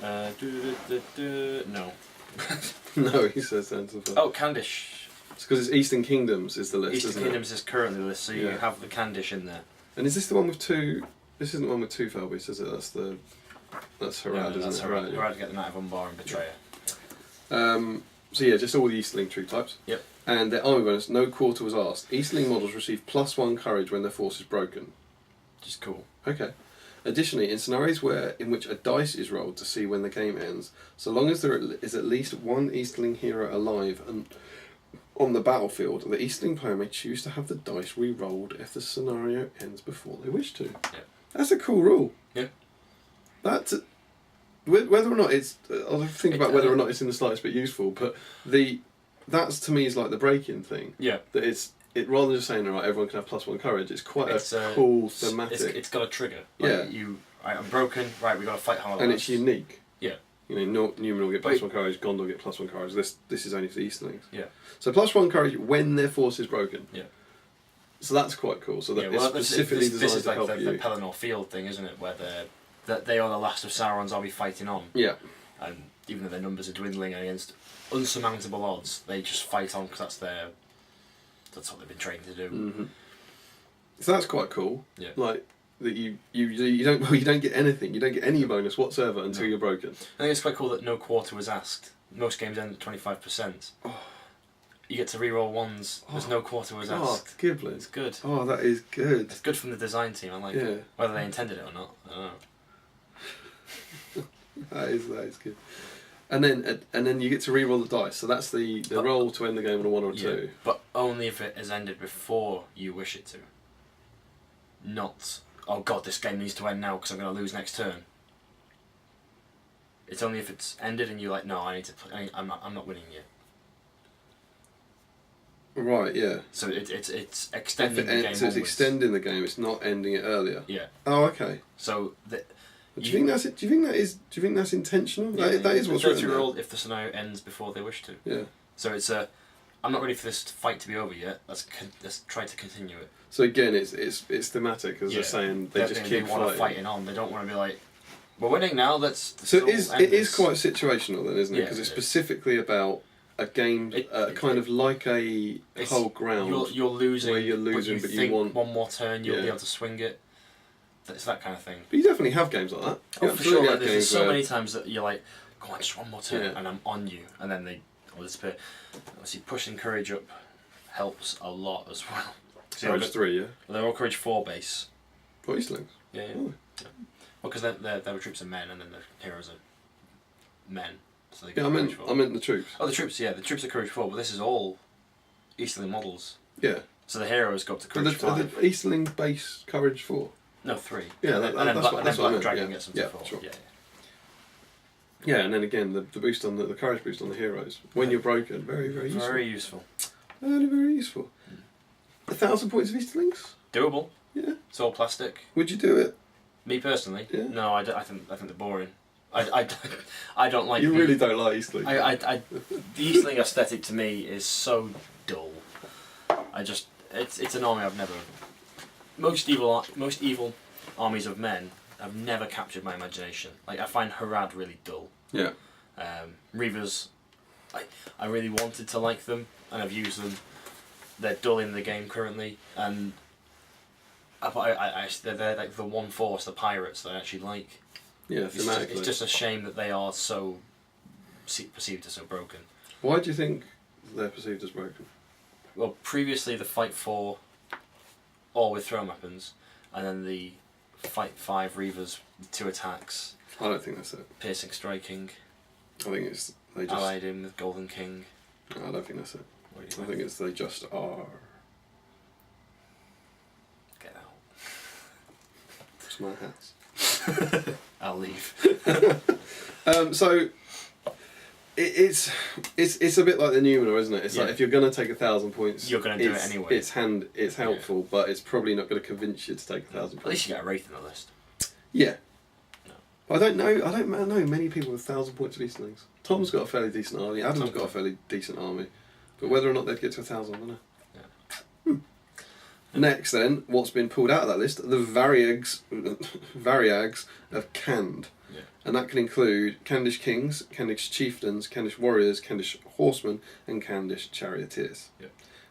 No. No, he says Sense of Oh, Candish. It's because it's Eastern Kingdoms is the list. Eastern Kingdoms is currently the list, so you have the Candish in there. And is this the one with 2? This isn't the one with 2 Fell Beasts, is it? That's Harad, isn't it? Harad. Harad to get the Knight of Umbar and Betrayer. So just all the Easterling troop types. Yep. And their army bonus, no quarter was asked. Easterling models receive +1 courage when their force is broken. Which is cool. Okay. Additionally, in scenarios in which a dice is rolled to see when the game ends, so long as there is at least one Easterling hero alive and on the battlefield, the Easterling player may choose to have the dice re-rolled if the scenario ends before they wish to. Yeah. That's a cool rule. Yeah. That's whether or not it's. I'll think about whether or not it's in the slightest bit useful, but that's to me is like the break-in thing. Yeah. That it rather than just saying, alright, everyone can have +1 courage, it's quite a cool thematic. It's got a trigger. Like I'm broken, right, we've got to fight harder. And it's unique. Yeah. Newman will get +1 courage, Gondor will get +1 courage. This is only for the Easterlings. Yeah. So +1 courage when their force is broken. Yeah. So that's quite cool. So that it's specifically designed this is to like help you. the Pelennor Field thing, isn't it? Where they are the last of Sauron's army fighting on. Yeah. And even though their numbers are dwindling against unsurmountable odds, they just fight on because that's what they've been trained to do. Mm-hmm. So that's quite cool. Yeah. Like that you don't get anything. You don't get any bonus whatsoever until you're broken. I think it's quite cool that no quarter was asked. Most games end at 25%. Oh. You get to reroll ones. There's no quarter was asked. Oh, Giblin. It's good. Oh, that is good. It's good from the design team. I like it. Whether they intended it or not, I don't know. that is good. And then you get to re-roll the dice. So that's the roll to end the game on a 1 or 2. But only if it has ended before you wish it to. Not, oh god, this game needs to end now because I'm going to lose next turn. It's only if it's ended and you're like, no, I need to play. I'm not winning yet. Right. Yeah. So it's extending the game. So it's extending the game. It's not ending it earlier. Yeah. Oh, okay. So do you think that's intentional? Yeah, that is what's written there. Rolled if the scenario ends before they wish to. Yeah. So it's I'm not ready for this fight to be over yet. Let's try to continue it. So again, it's thematic, as they're saying. They just keep want to fighting on. They don't want to be like, we're winning now. So it is quite situational then, isn't it? Because it's specifically about a game, kind of like a whole ground. You're losing. Where you're losing, but you want one more turn. You'll be able to swing it. It's that kind of thing. But you definitely have games like that. Oh, for sure. Like, there's so many times that you're like, go on, just one more turn, and I'm on you, and then they all disappear. Obviously, pushing courage up helps a lot as well. Courage 3, yeah. They're all courage 4 base. For Eastlings? Yeah. Well, because their troops are men, and then the heroes are men. So they get I meant the troops. Oh, the troops. Yeah, the troops are courage 4, but this is all Easterling models. Yeah. So the heroes go up to courage 5. Are the Easterling base courage 4? No, 3. Yeah, that's what I meant. Dragon gets them to 4. Sure. Yeah. Yeah, and then again, the boost on the courage boost on the heroes when you're broken, very very useful. Very useful. Very useful. 1,000 points of Easterlings. Doable. Yeah. It's all plastic. Would you do it? Me personally, yeah. No, I think they're boring. I don't like. You really don't like Eastling. The Eastling aesthetic to me is so dull. It's an army I've never. Most evil armies of men have never captured my imagination. Like, I find Harad really dull. Yeah. Reavers, I really wanted to like them, and I've used them. They're dull in the game currently, and they're like the one force, the pirates, that I actually like. Yeah, thematically. It's just a shame that they are so perceived as so broken. Why do you think they're perceived as broken? Well, previously the Fight 4, all with thrown weapons, and then the Fight 5 Reavers with 2 attacks. I don't think that's it. Piercing, striking. I think it's they just allied in with Golden King. No, I don't think that's it. What do you I think? think it's they just are. Get out. Smart hats. I'll leave. So it's a bit like the Numenor, isn't it? It's like if you're gonna take 1,000 points, you're gonna do it anyway. It's helpful, but it's probably not going to convince you to take 1,000 points. At least you get a Wraith in the list. Yeah. No. I don't know many people with 1,000 points of Eastlings. Tom's got a fairly decent army. Adam's got a fairly decent army, but whether or not they'd get to 1,000, I don't know. Next, then, what's been pulled out of that list? The Variags of Cand. Yeah. And that can include Candish Kings, Candish Chieftains, Candish Warriors, Candish Horsemen, and Candish Charioteers. Yeah.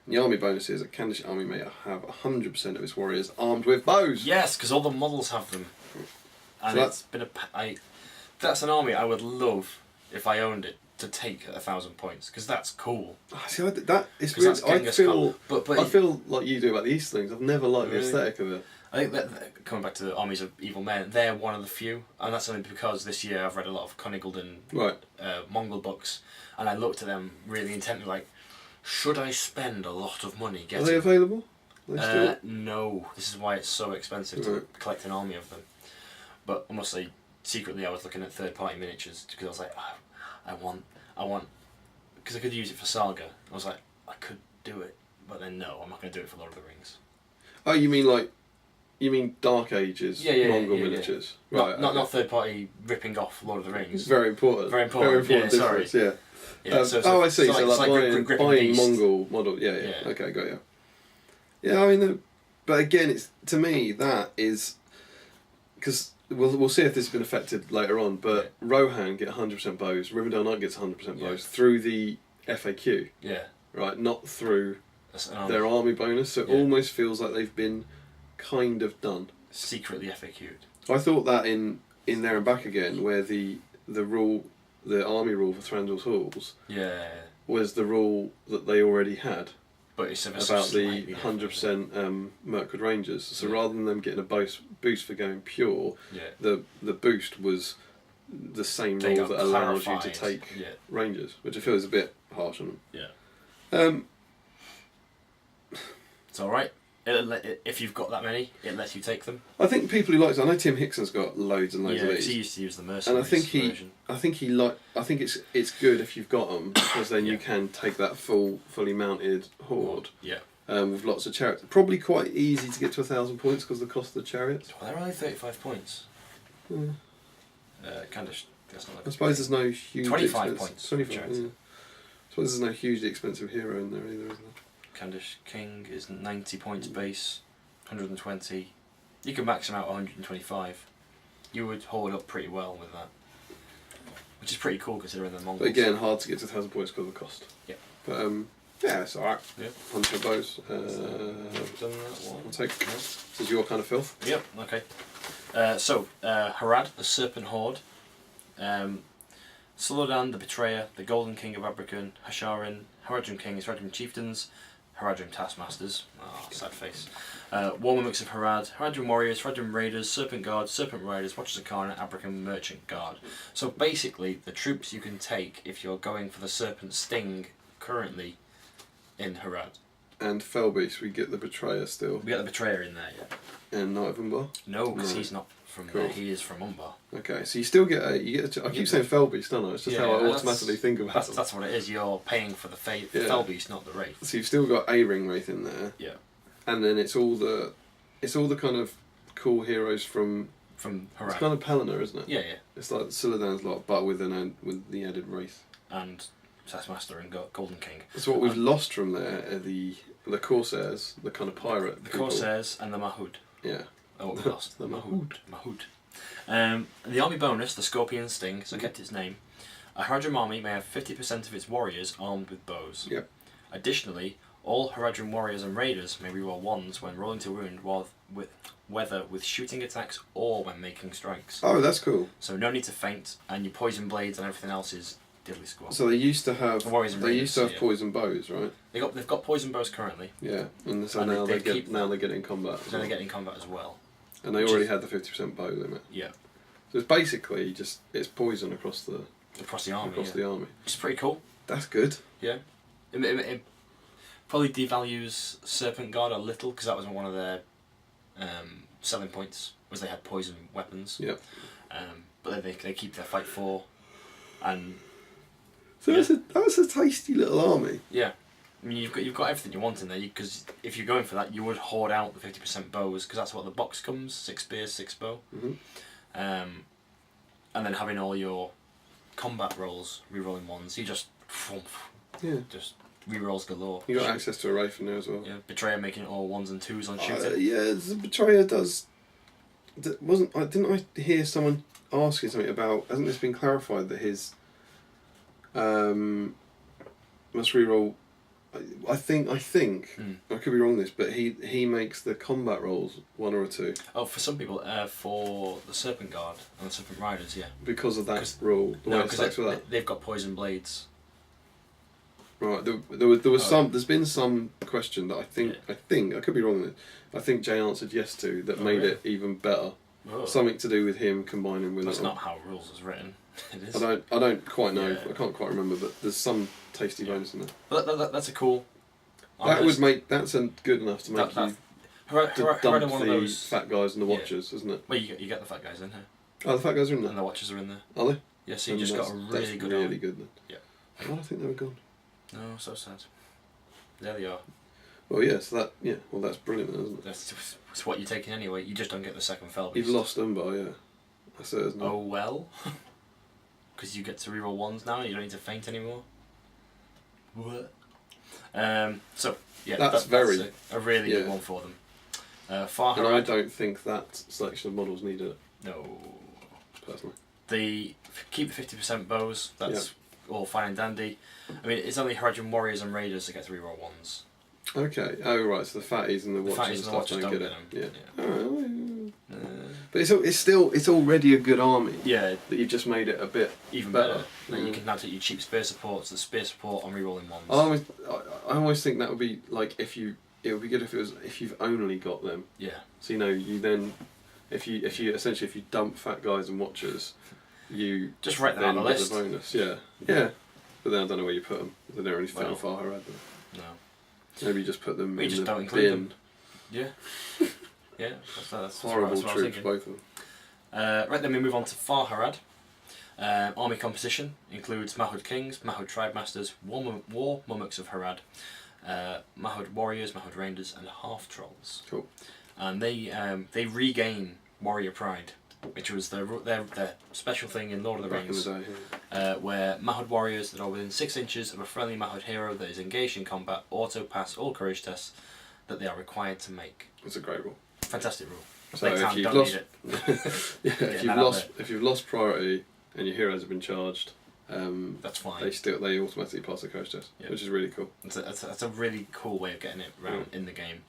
And the army bonus is a Candish army may have 100% of its warriors armed with bows. Yes, because all the models have them. And So it's been that's an army I would love if I owned it to take 1,000 points, because that's cool. See, that is Because weird. that's Genghis Khan. But I feel like you do about the Eastlings. I've never liked the Really? aesthetic of it. I think that coming back to the armies of evil men, they're one of the few, and that's only because this year I've read a lot of Conigled and Right. Mongol books, and I looked at them really intently, like, should I spend a lot of money Are getting? they available? Are they still? No, this is why it's so expensive to collect an army of them. But I must say, secretly I was looking at third-party miniatures because I was like, oh, I want, because I could use it for Saga. I was like, I could do it, but then no, I'm not going to do it for Lord of the Rings. Oh, you mean Dark Ages Mongol miniatures? Yeah. Right. Not third party ripping off Lord of the Rings. It's very important. Very important. Very important difference. Sorry. Yeah. I see. So like buying Mongol model. Yeah. Okay, got you. Yeah, I mean, but again, it's to me that is because we'll see if this has been affected later on. But Rohan get 100% bows. Rivendell Knight gets 100% bows through the FAQ. Yeah. Right, not through their army bonus. So it almost feels like they've been kind of done. Secretly FAQ'd. I thought that in There and Back Again, where the army rule for Thranduil's Halls was the rule that they already had. But it's about the 100% Mirkwood Rangers. So rather than them getting a boost for going pure, the boost was the same rule that allows you to take Rangers, which I feel is a bit harsh on them. Yeah. It's alright. If you've got that many, it lets you take them. I think people who like it, I know Tim Hickson's got loads and loads of these. He used to use the mercenaries version. I think it's good if you've got them, because then you can take that fully mounted horde. Yeah. With lots of chariots. Probably quite easy to get to 1,000 points because of the cost of the chariots. Well, they're only 35 points. Candish. I suppose there's no huge 25 points. 25. Yeah. I suppose there's no hugely expensive hero in there either, isn't there? Candish King is 90 points base, 120. You can max him out 125. You would hold up pretty well with that, which is pretty cool considering the Mongols. But again, hard to get to 1,000 points because of the cost. Yeah. But yeah, it's alright. Yeah. 100 bows. Done that one. I'll take. This is your kind of filth. Yep. Okay. Harad, the Serpent Horde. Solodan, the Betrayer, the Golden King of Abrakan, Hasharin, Haradrim Kings, Haradrim Chieftains, Haradrim Taskmasters, sad face, War Mimics of Harad, Haradrim Warriors, Haradrim Raiders, Serpent Guards, Serpent Riders, Watchers of Karn, and Abrakan Merchant Guard. So basically, the troops you can take if you're going for the Serpent Sting currently in Harad. And Felbeast, we get the Betrayer still. We got the Betrayer in there, yeah. And Knight of Umbar? No, because he's not from there, he is from Umbar. Okay, so you still get I keep saying Felbeast, don't I? It's just how I automatically think about it. That's what it is, you're paying for the Felbeast, not the Wraith. So you've still got a Ring Wraith in there. Yeah. And then it's all the kind of cool heroes from from Harad. It's kind of Pelennor, isn't it? Yeah, yeah. It's like Suladan's lot, but with the added wraith. And Taskmaster and Golden King. So what we've lost from there are the Corsairs, the kind of pirate. The people. Corsairs and the Mahud. Yeah. Oh, what we lost. The Mahud. Mahud. The army bonus, the Scorpion Sting, so kept its name. A Haradrim army may have 50% of its warriors armed with bows. Yep. Additionally, all Haradrim warriors and raiders may reroll ones when rolling to wound, whether with shooting attacks or when making strikes. Oh, that's cool. So no need to feint, and your poison blades and everything else is diddly squat. So they used to have Raiders, poison bows, right? They've got poison bows currently. Yeah, and so And now they they get in combat. So they get in combat as well. And they already had the 50% bow limit. Yeah. So it's basically it's poison across the army. the army. Which is pretty cool. That's good. Yeah. It probably devalues Serpent Guard a little because that was one of their selling points, was they had poison weapons. Yep. But then they keep their fight 4, and so that's a tasty little army. yeah. I mean, you've got everything you want in there, because if you're going for that, you would hoard out the 50% bows, because that's what the box comes: 6 spears, 6 bow. Mm-hmm. And then having all your combat rolls, rerolling ones, you just rerolls galore. You got access to a wraith in there as well. Yeah, Betrayer making it all 1s and 2s on shooting. Yeah, the Betrayer does. Didn't I hear someone asking something about? Hasn't this been clarified that his must reroll? I think I could be wrong on this, but he makes the combat rolls 1 or a 2. Oh, for some people, for the Serpent Guard and the Serpent Riders, yeah. Because of that rule, because they've got poison blades. Right, there was some. There's been some question that I think I could be wrong on it. I think Jay answered yes to that made it even better. Oh. Something to do with him combining with. That's not how rules is written. It is. I don't quite know. Yeah. I can't quite remember, but there's some tasty bonus in there. But that's a cool. That's good enough to make you dump one of those fat guys and the Watchers, isn't it? Well, you get the fat guys in here. Oh, the fat guys are in there. And the Watchers are in there. Are they? Yeah, so you just got a really good. Really good then. Yeah. Well, I think they were gone. No, so sad. There they are. Well, yes, that's brilliant, then, isn't it? That's what you're taking anyway. You just don't get the second fell beast. You've lost Umbar, yeah. That's it, isn't it? Oh well. Because you get to reroll 1s now. You don't need to feint anymore. What? So yeah, that's a really good one for them. Far and I don't think that selection of models needed it. No. Personally. Keep the 50% bows. That's all fine and dandy. I mean, it's only Haradrim warriors and raiders that get to reroll 1s. Okay. Oh right. So the fatties and the watchers and stuff don't get it. Yeah. Alright. But it's already a good army. Yeah. That you've just made it a bit even better. Then you can now take your cheap spear supports, the spear support on rerolling 1s. I always think that would be like it would be good if you've only got them. Yeah. So you then if you dump fat guys and watchers, you just write them on the list. The bonus. Yeah. Yeah. But then I don't know where you put them. They don't really fit far Harad. No. Maybe you just put them in just the don't include bin. Them. Yeah. Yeah, that's horrible what troops, both of them. Right, then we move on to Far Harad. Army composition includes Mahud Kings, Mahud Tribe Masters, War Mummuks of Harad, Mahud Warriors, Mahud Rangers, and Half Trolls. Cool. And they regain Warrior Pride, which was their special thing in Lord of the Rings, where Mahud warriors that are within 6 inches of a friendly Mahud hero that is engaged in combat auto pass all courage tests that they are required to make. It's a great rule. Fantastic rule. So if you've lost, if you've lost priority and your heroes have been charged, that's fine. They automatically pass the courage test, which is really cool. That's a really cool way of getting it around in the game.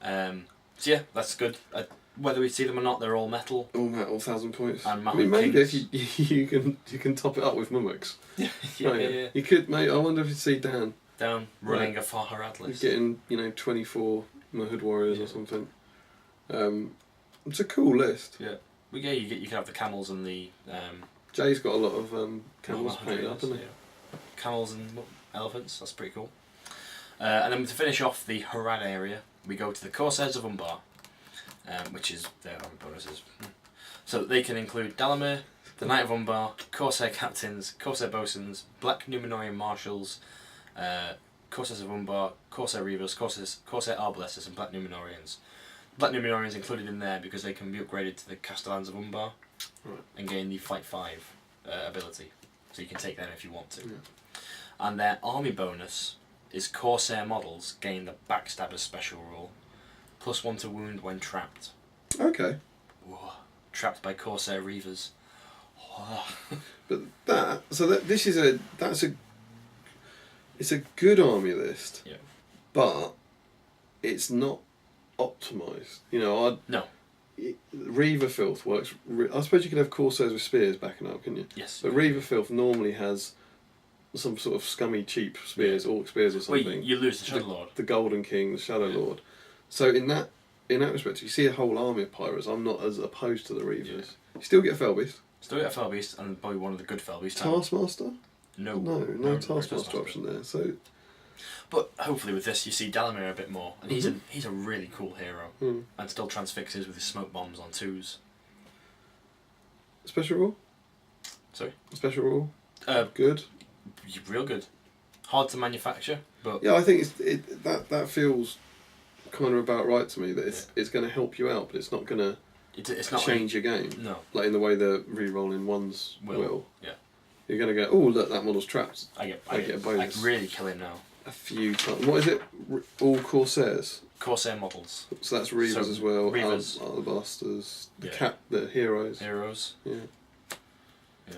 So yeah, that's good. Whether we see them or not, they're all metal. All metal, 1,000 points. And maybe if you can top it up with Mummuks. yeah. You could, mate. I wonder if you see Dan running a Far Harad list. Getting 24 Mahud warriors or something. It's a cool list. Yeah. Well, yeah, you can have the camels and the. Jay's got a lot of camels painted up, hasn't he? Yeah. Camels and elephants. That's pretty cool. And then to finish off the Harad area, we go to the Corsairs of Umbar. Which is their army bonuses. So they can include Dalamir, the Knight of Umbar, Corsair Captains, Corsair Bosuns, Black Numenorian Marshals, Corsairs of Umbar, Corsair Reavers, Corsair Arbalesters and Black Numenorians. Black Numenorians included in there because they can be upgraded to the Castellans of Umbar Right. and gain the Fight 5 ability. So you can take them if you want to. Yeah. And their army bonus is Corsair models gain the Backstabber's special rule, +1 to wound when trapped. Okay. Whoa. Trapped by Corsair Reavers. But it's a good army list. Yeah. But it's not optimised. You know, No. Reaver Filth works. I suppose you could have Corsairs with spears backing up, couldn't you? Yes. But Reaver Filth normally has some sort of scummy, cheap spears, orc spears or something. Well, you lose the Shadow Lord. The Golden King, the Shadow Lord. So in that respect, you see a whole army of pirates. I'm not as opposed to the Reavers. Yeah. You still get Felbeast. Still get a Felbeast, and probably one of the good Felbeast. Taskmaster? No Taskmaster option there. So, but hopefully with this, you see Dalamir a bit more, and he's a really cool hero, and still transfixes with his smoke bombs on 2s. special rule. Sorry. Special rule. Good. Real good. Hard to manufacture, but yeah, I think that feels kind of about right to me. That it's going to help you out, but it's not going to it's not change your game. No. Like in the way the re-rolling ones will. Yeah. You're going to go, oh look, that model's trapped. I get a bonus. I can really kill him now. A few times. What is it? All Corsairs. Corsair models. So that's Reavers as well. Reavers. Alabasters. The heroes. Heroes. Yeah. Yeah.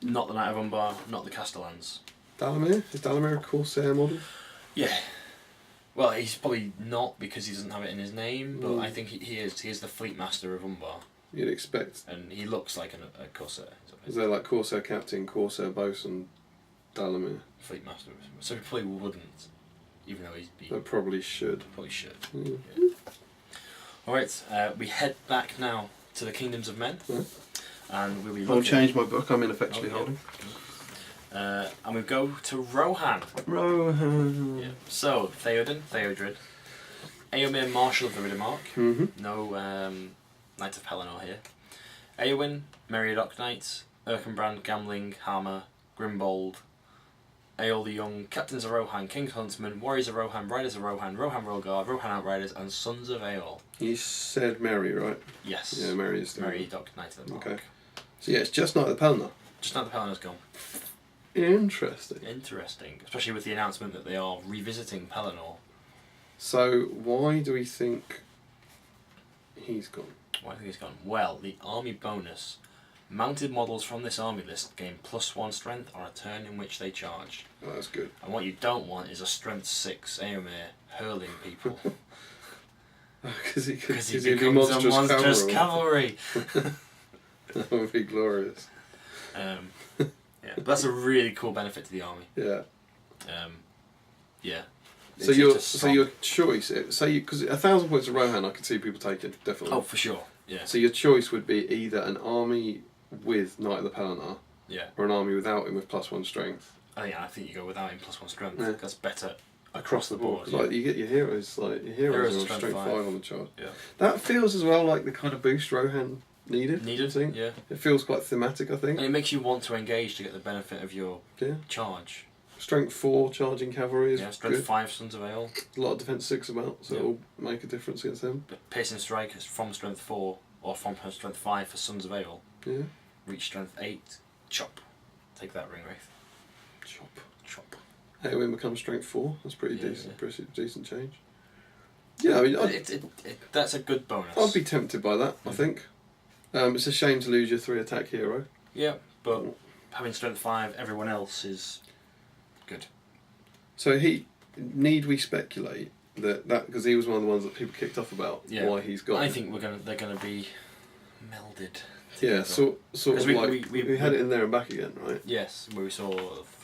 Not the Knight of Umbar, not the Castellans. Dalamir? Is Dalamir a Corsair model? Yeah. Well, he's probably not because he doesn't have it in his name, but I think he is. He is the Fleet Master of Umbar. You'd expect. And he looks like a Corsair. Is there like Corsair Captain, Corsair Bosun, Dalamir? Fleet Master. So he probably wouldn't, even though he's. They probably should. Probably should. Yeah. Yeah. Alright, we head back now to the Kingdoms of Men. Yeah. And we'll be I'll change my book, I'm ineffectually holding. And we go to Rohan. Rohan. Yeah. So, Theoden, Theodred, Eomer, Marshal of the Riddermark. No Knight of Pelennor here. Eowyn, Meriadoc Knight, Erkenbrand, Gamling, Hammer, Grimbold, Eol the Young, Captains of Rohan, King's Huntsmen, Warriors of Rohan, Riders of Rohan, Rohan Royal Guard, Rohan Outriders, and Sons of Eol. You said Mary, right? Yes. Yeah, Mary is the Meriadoc Knight of the Mark. Okay. So yeah, it's just Knight of the Pelennor. Just Knight of the Pelennor has gone. Interesting. Interesting. Especially with the announcement that they are revisiting Pelennor. So why do we think he's gone? Why do you think he's gone? Well, the army bonus. Mounted models from this army list gain +1 strength on a turn in which they charge. Oh, that's good. And what you don't want is a strength 6 Eomer hurling people. Because he becomes a monstrous cavalry. That would be glorious. Yeah, but that's a really cool benefit to the army. Yeah. Yeah. So your choice, because 1,000 points of Rohan, I can see people taking definitely. Oh, for sure. Yeah. So your choice would be either an army with Knight of the Pelennor, or an army without him with +1 strength. I think you go without him +1 strength. Yeah. That's better across the board. Yeah. Like you get your heroes, Heroes are are strength 5 on the chart. Yeah. That feels as well like the kind of boost Rohan needed. I think. Yeah. It feels quite thematic, I think. And it makes you want to engage to get the benefit of your charge. Strength 4 charging cavalry is strength good. 5 Sons of Ale. A lot of defense 6 about, so it'll make a difference against them. But piercing strike is from strength 4 or from strength 5 for Sons of Ale. Yeah. Reach strength 8. Chop. Take that, Ringwraith. Chop. Eowyn becomes strength 4. That's pretty decent. Yeah. Pretty decent change. Yeah, I mean, that's a good bonus. I'd be tempted by that. I think. It's a shame to lose your 3 attack hero. Yeah, but having strength 5, everyone else is good. So need we speculate that because he was one of the ones that people kicked off about why he's gone? I think they're gonna be melded. Yeah, sort of like we had it in there and back again, right? Yes, where we saw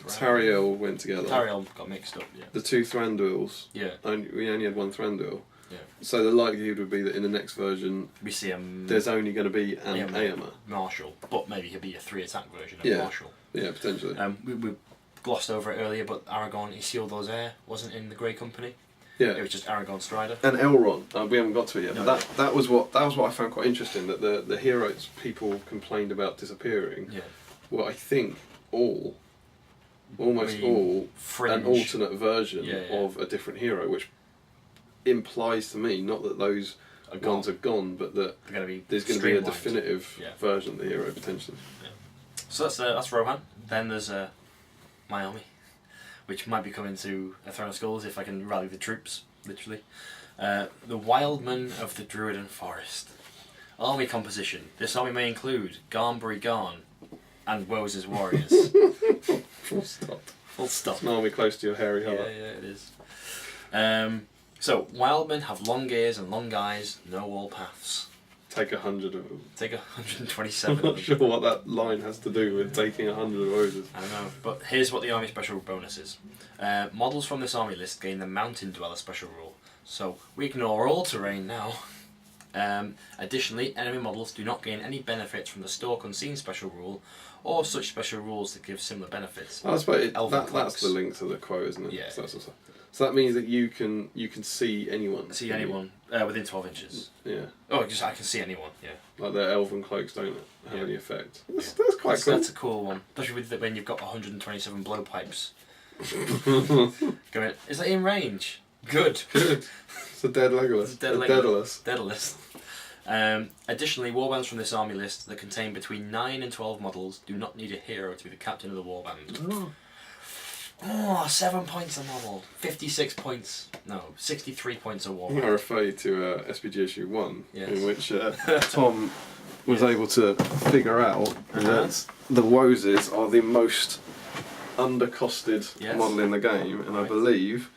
Tariel went together. Tariel got mixed up. Yeah. The 2 Thranduils. Yeah. We only had 1 Thranduil. Yeah. So the likelihood would be that in the next version we see there's only going to be an Eomer. Marshal, but maybe he'll be a 3 attack version of Marshal. Yeah, potentially. We glossed over it earlier, but Aragorn Isildur wasn't in the Grey Company. Yeah. It was just Aragorn Strider. And Elrond, we haven't got to it yet. No, but that was what I found quite interesting, that the heroes people complained about disappearing. Yeah. Well, I think almost all, fringe. An alternate version of a different hero, which implies to me not that those ones are gone, but that there's going to be a definitive version of the hero potentially. Yeah. So that's Rohan. Then there's my army, which might be coming to a Throne of Skulls if I can rally the troops, literally. The Wildmen of the Druiden Forest. Army composition. This army may include Garnbury Garn and Woes' Warriors. Full stop. Full stop. It's an army close to your hairy heart. Yeah, it is. So, Wildmen have long ears and long eyes, know all paths. Take 100 of them. Take 127 I'm not sure what that line has to do with taking 100 of roses. I don't know, but here's what the army special bonus is. Models from this army list gain the Mountain Dweller special rule, so we ignore all terrain now. Additionally, enemy models do not gain any benefits from the Stalk Unseen special rule, or such special rules that give similar benefits. I suppose that's the link to the quote, isn't it? Yeah. So that means that you can see anyone. See anyone within 12 inches. Yeah. Oh, I can see anyone. Yeah. Like their elven cloaks don't have any effect. That's quite cool. cool. That's a cool one, especially with when you've got 127 blowpipes. Going, is that in range? Good. Good. It's a dead Legolas. Daedalus. Additionally, warbands from this army list that contain between 9 and 12 models do not need a hero to be the captain of the warband. Oh, 7 points a model. 56 points. No, 63 points a warband. I refer you to SPG issue 1, yes. in which Tom was able to figure out that the Woses are the most undercosted model in the game, and I believe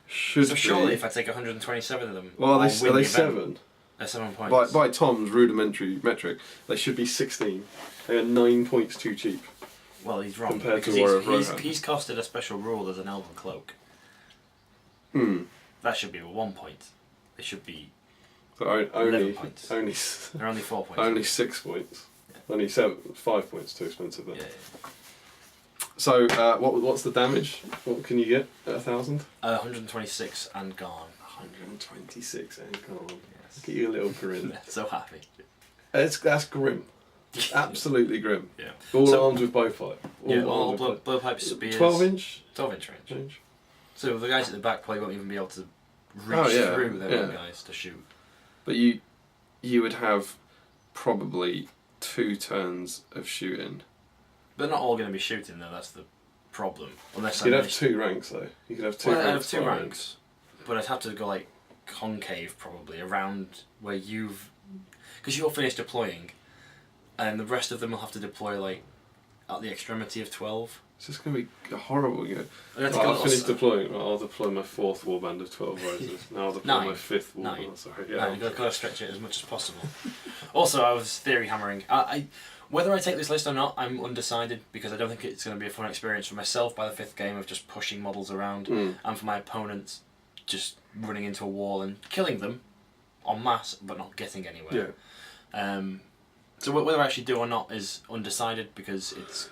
should be... surely if I take 127 of them... Well, are they 7? They're 7 points. By Tom's rudimentary metric, they should be 16. They are 9 points too cheap. Well, he's wrong, compared because to he's costed a special rule as an elven cloak. That should be 1 point. They should be only 11 points. They're only 4 points. Only 6 points. Yeah. Only 5 points too expensive then. Yeah. So, what's the damage? What can you get at 1,000? 126 and gone. 126 and gone. Yes. Look at your little grin. So happy. That's grim. Absolutely grim. Yeah. All armed with bowpipe. All blowpipe spears. 12-inch? 12-inch range. So the guys at the back probably won't even be able to reach through their own guys to shoot. But you would have probably 2 turns of shooting. They're not all going to be shooting though, that's the problem. Unless you'd have 2 ranks though. You could have 2 ranks. I'd have 2 ranks. But I'd have to go like concave probably, around where you've... Because you're finished deploying, and the rest of them will have to deploy like at the extremity of 12. It's just going to be horrible. I've finished deploying. I'll deploy my 4th warband of 12 roses. Now I'll deploy my 5th warband. Sorry. Yeah, you've got to stretch it as much as possible. Also, I was theory hammering. Whether I take this list or not, I'm undecided, because I don't think it's going to be a fun experience for myself by the 5th game of just pushing models around, and for my opponents just running into a wall and killing them en masse, but not getting anywhere. Yeah. So whether I actually do or not is undecided, because it's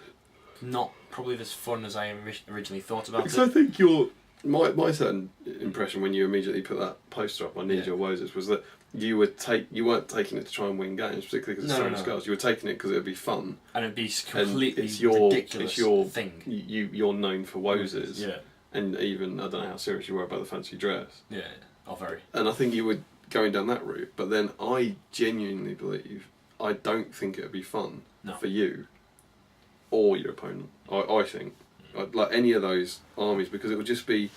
not probably as fun as I originally thought about it. I think my certain impression when you immediately put that poster up on Need Your Woses was that you weren't taking it to try and win games, particularly because it's Throne of Skulls. You were taking it because it would be fun, and it'd be completely ridiculous. It's your thing. You're known for Woses, yeah. And even I don't know how serious you were about the fancy dress. Yeah, very. And I think you were going down that route, but then I genuinely believe I don't think it would be fun for you or your opponent. I think like any of those armies, because it would just be.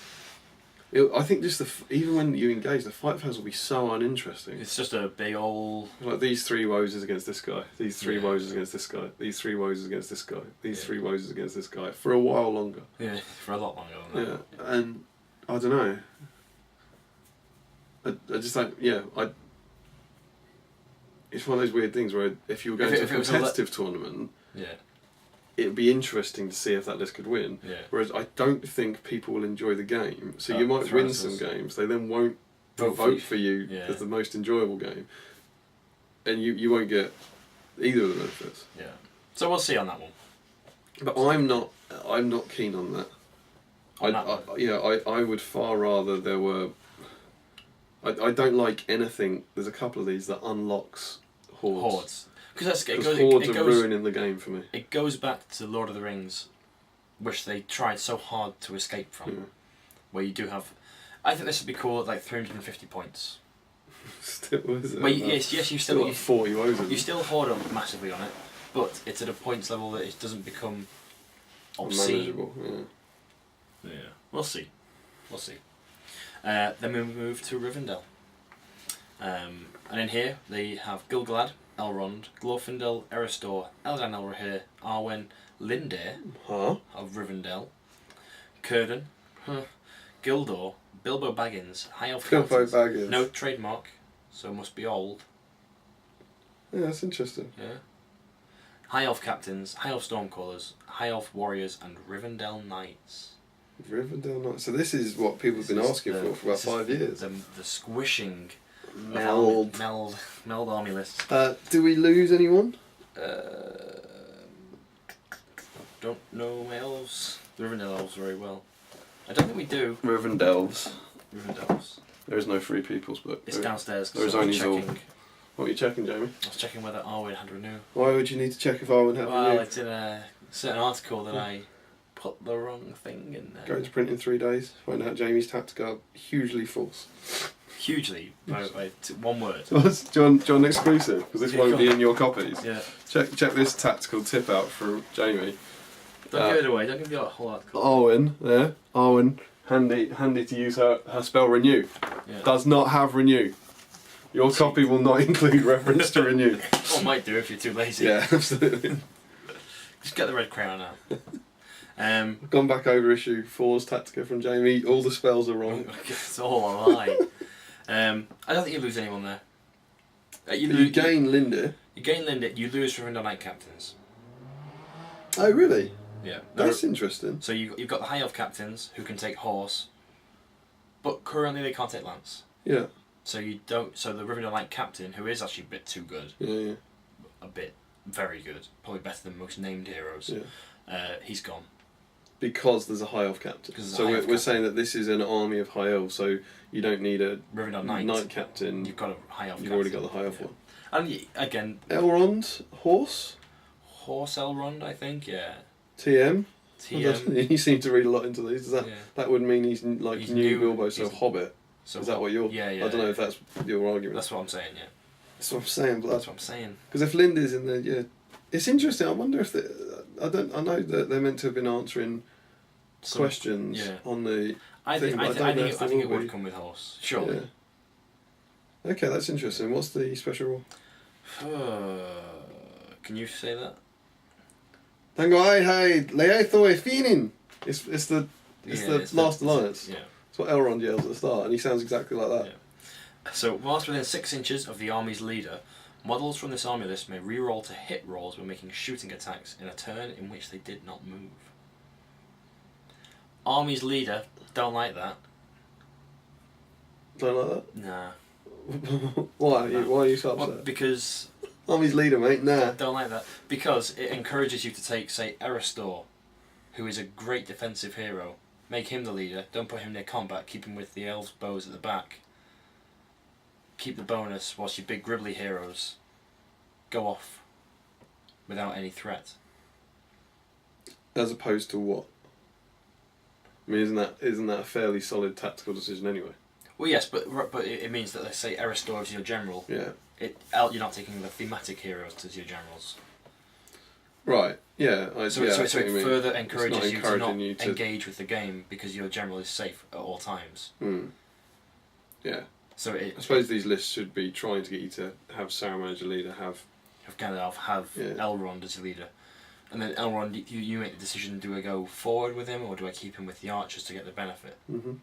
I think just even when you engage, the fight phase will be so uninteresting. It's just a big old... Like these 3 Woses against this guy, these 3 Woses against this guy, these 3 Woses against this guy, these 3 Woses against this guy, for a while longer. Yeah, for a lot longer than that. Yeah, and I don't know. I just like, it's one of those weird things where if you were going to a competitive tournament... Yeah. It'd be interesting to see if that list could win. Yeah. Whereas I don't think people will enjoy the game. So you might win some games, they then won't vote for you as the most enjoyable game. And you won't get either of the benefits. Yeah. So we'll see on that one. But I'm not keen on that. I would far rather there were... I don't like anything... There's a couple of these that unlocks hordes. Because hordes are ruining the game for me. It goes back to Lord of the Rings, which they tried so hard to escape from. Where you do have... I think this would be cool at like 350 points. Well, yes, you still got 40 woes in you still hoard up massively on it, but it's at a points level that it doesn't become obscene. Manageable. Yeah, we'll see. Then we move to Rivendell, and in here they have Gil-galad, Elrond, Glorfindel, Erestor, Elladan Elrohir, Arwen, Lindare of Rivendell, Círdan, Gildor, Bilbo Baggins, High Elf Captains, no trademark, so must be old. Yeah, that's interesting. Yeah. High Elf Captains, High Elf Stormcallers, High Elf Warriors, and Rivendell Knights. Rivendell Knights. So this is what people have been asking for about 5 years. The squishing meld army list. Do we lose anyone? Don't know my elves. The Rivendell elves very well. I don't think we do. Rivendells. Rivendells. There is no Free People's book. It's downstairs. There is only Zor. What are you checking, Jamie? I was checking whether Arwen had renew. Why would you need to check if Arwen had renew? Well, it's in a certain article that I put the wrong thing in there. Going to print in 3 days. Find out Jamie's tactics are hugely false. Hugely, by one word. John exclusive, because this won't be in your copies. Yeah. Check this tactical tip out from Jamie. Don't give it away. Don't give the whole article. Arwen, handy to use her spell renew. Yeah. Does not have renew. Your copy will not include reference to renew. Or might do if you're too lazy. Yeah, absolutely. Just get the red crayon out. Gone back over issue 4's Tactica from Jamie. All the spells are wrong. It's all a lie. I don't think you lose anyone there. You gain Linda. You gain Linda. You lose Rivendell Knight Captains. Oh really? Yeah. That's interesting. So you've got the High Elf Captains who can take horse, but currently they can't take lance. Yeah. So you don't. So the Rivendell Knight Captain, who is actually a bit too good. Yeah. A bit, very good. Probably better than most named heroes. Yeah. He's gone. Because there's a High Elf Captain. So we're saying that this is an army of High Elves, so you don't need a Rivendell Knight Captain. You've got a High Elf. You've already got the High Elf one. And again, Elrond horse. Horse Elrond, I think. Yeah. TM. TM. You seem to read a lot into these. Does that that would mean he's like he's new Bilbo, so Hobbit. So is that what you're? Yeah. I don't know if that's your argument. That's what I'm saying. Yeah. That's what I'm saying. That's what I'm saying. Because if Linda's in there, it's interesting. I wonder if I know that they're meant to have been answering questions on the. I think it would come with horse. Surely. Yeah. Okay, that's interesting. What's the special rule? Can you say that? Tango ai leaitho e finin. It's the last alliance. Yeah. That's what Elrond yells at the start, and he sounds exactly like that. Yeah. So, whilst within 6 inches of the army's leader, models from this army list may re-roll to hit rolls when making shooting attacks in a turn in which they did not move. Army's leader, don't like that. Don't like that? Nah. Why? Why are you so upset? Well, because... Army's leader, mate, nah. Don't like that. Because it encourages you to take, say, Erestor, who is a great defensive hero. Make him the leader, don't put him near combat, keep him with the elves' bows at the back. Keep the bonus whilst your big gribbly heroes go off without any threat. As opposed to what? I mean, isn't that a fairly solid tactical decision anyway? Well, yes, but it means that, let's say, Erestor is your general. Yeah. You're not taking the thematic heroes as your generals. Right. Yeah. So it further encourages you to not you to engage with the game because your general is safe at all times. Yeah. So I suppose these lists should be trying to get you to have Saruman as your leader, have Gandalf, have Elrond as your leader. And then Elrond, you make the decision, do I go forward with him or do I keep him with the archers to get the benefit? Mm-hmm.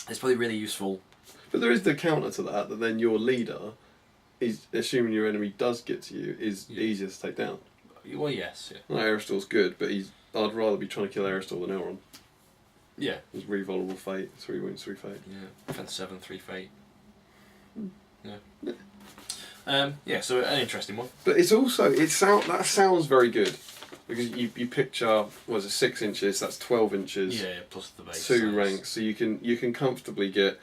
It's probably really useful. But there is the counter to that then your leader, is assuming your enemy does get to you, is easier to take down. Well, yes. Yeah. Well, Erestor's good, but I'd rather be trying to kill Erestor than Elrond. Yeah. He's revulnerable fate, 3 wounds, 3 fate. Yeah, defense 7, 3 fate. Yeah. So an interesting one. But it's also that sounds very good because you picture 6 inches, that's 12 inches. Yeah, plus the base. 2 ranks, so you can comfortably get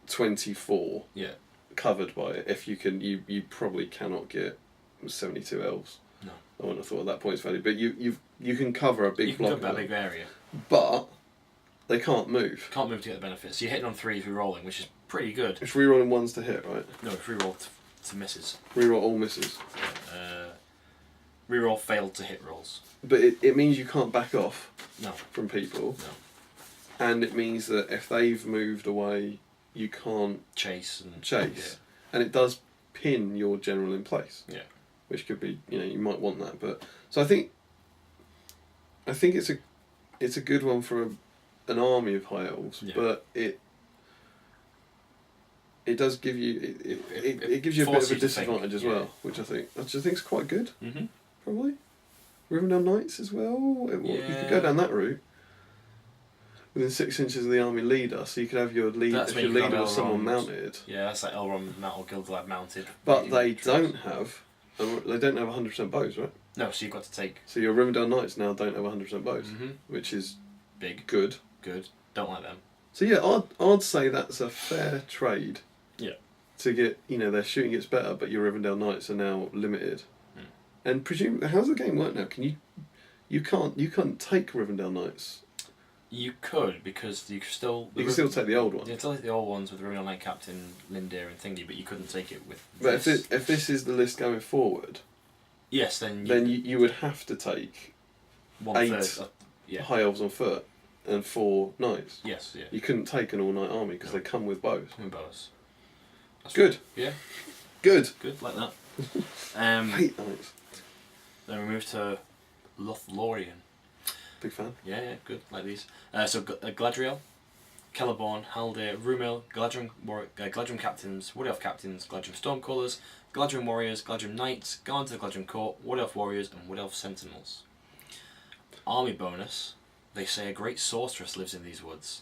24. Yeah. Covered by it. If you probably cannot get 72 elves. No. I wouldn't have thought at that point's value, but you can cover a big block. You can cover a big area. But they can't move. Can't move to get the benefits. So you're hitting on 3s re-rolling, which is pretty good. It's re-rolling 1s to hit, right? No, it's re-roll to misses. Re-roll all misses. Re-roll failed to hit rolls. But it means you can't back off No. from people. No. And it means that if they've moved away, you can't chase. Yeah. And it does pin your general in place. Yeah. Which could be, you might want that. But so I think it's a good one for an army of high elves, but it does give you it gives you a bit of a disadvantage as well, which I think is quite good. Mm-hmm. Probably Rivendell Knights as well. You could go down that route. Within 6 inches of the army leader, so you could have your leader if your leader was someone mounted. Yeah, that's like Elrond Metal Guildlad mounted. But they don't have 100% bows, right? No, so you've got to take. So your Rivendell Knights now don't have 100% bows, which is big, good. Don't like them. So yeah, I'd say that's a fair trade. Yeah. To get their shooting gets better, but your Rivendell Knights are now limited. And presumably, how's the game work now? Can you can't take Rivendell Knights. You could, because you still... You can still take the old ones. You can still take the old ones with Rivendell Knight Captain, Lindir and Thingy, but you couldn't take it with But if this is the list going forward... Yes, then you would have to take 8 high elves on foot and 4 knights. Yes, yeah. You couldn't take an all-night army because they come with bows. That's good. Right. Yeah. Good, like that. Hate knights. Then we move to Lothlorien. Big fan. Yeah, good, like these. So Galadriel, Celeborn, Haldir, Rumil, Galadrim Captains, Wood Elf Captains, Galadrim Stormcallers, Galadrim Warriors, Galadrim Knights, Guards of the Galadrim Court, Wood Elf Warriors, and Wood Elf Sentinels. Army bonus. They say a great sorceress lives in these woods.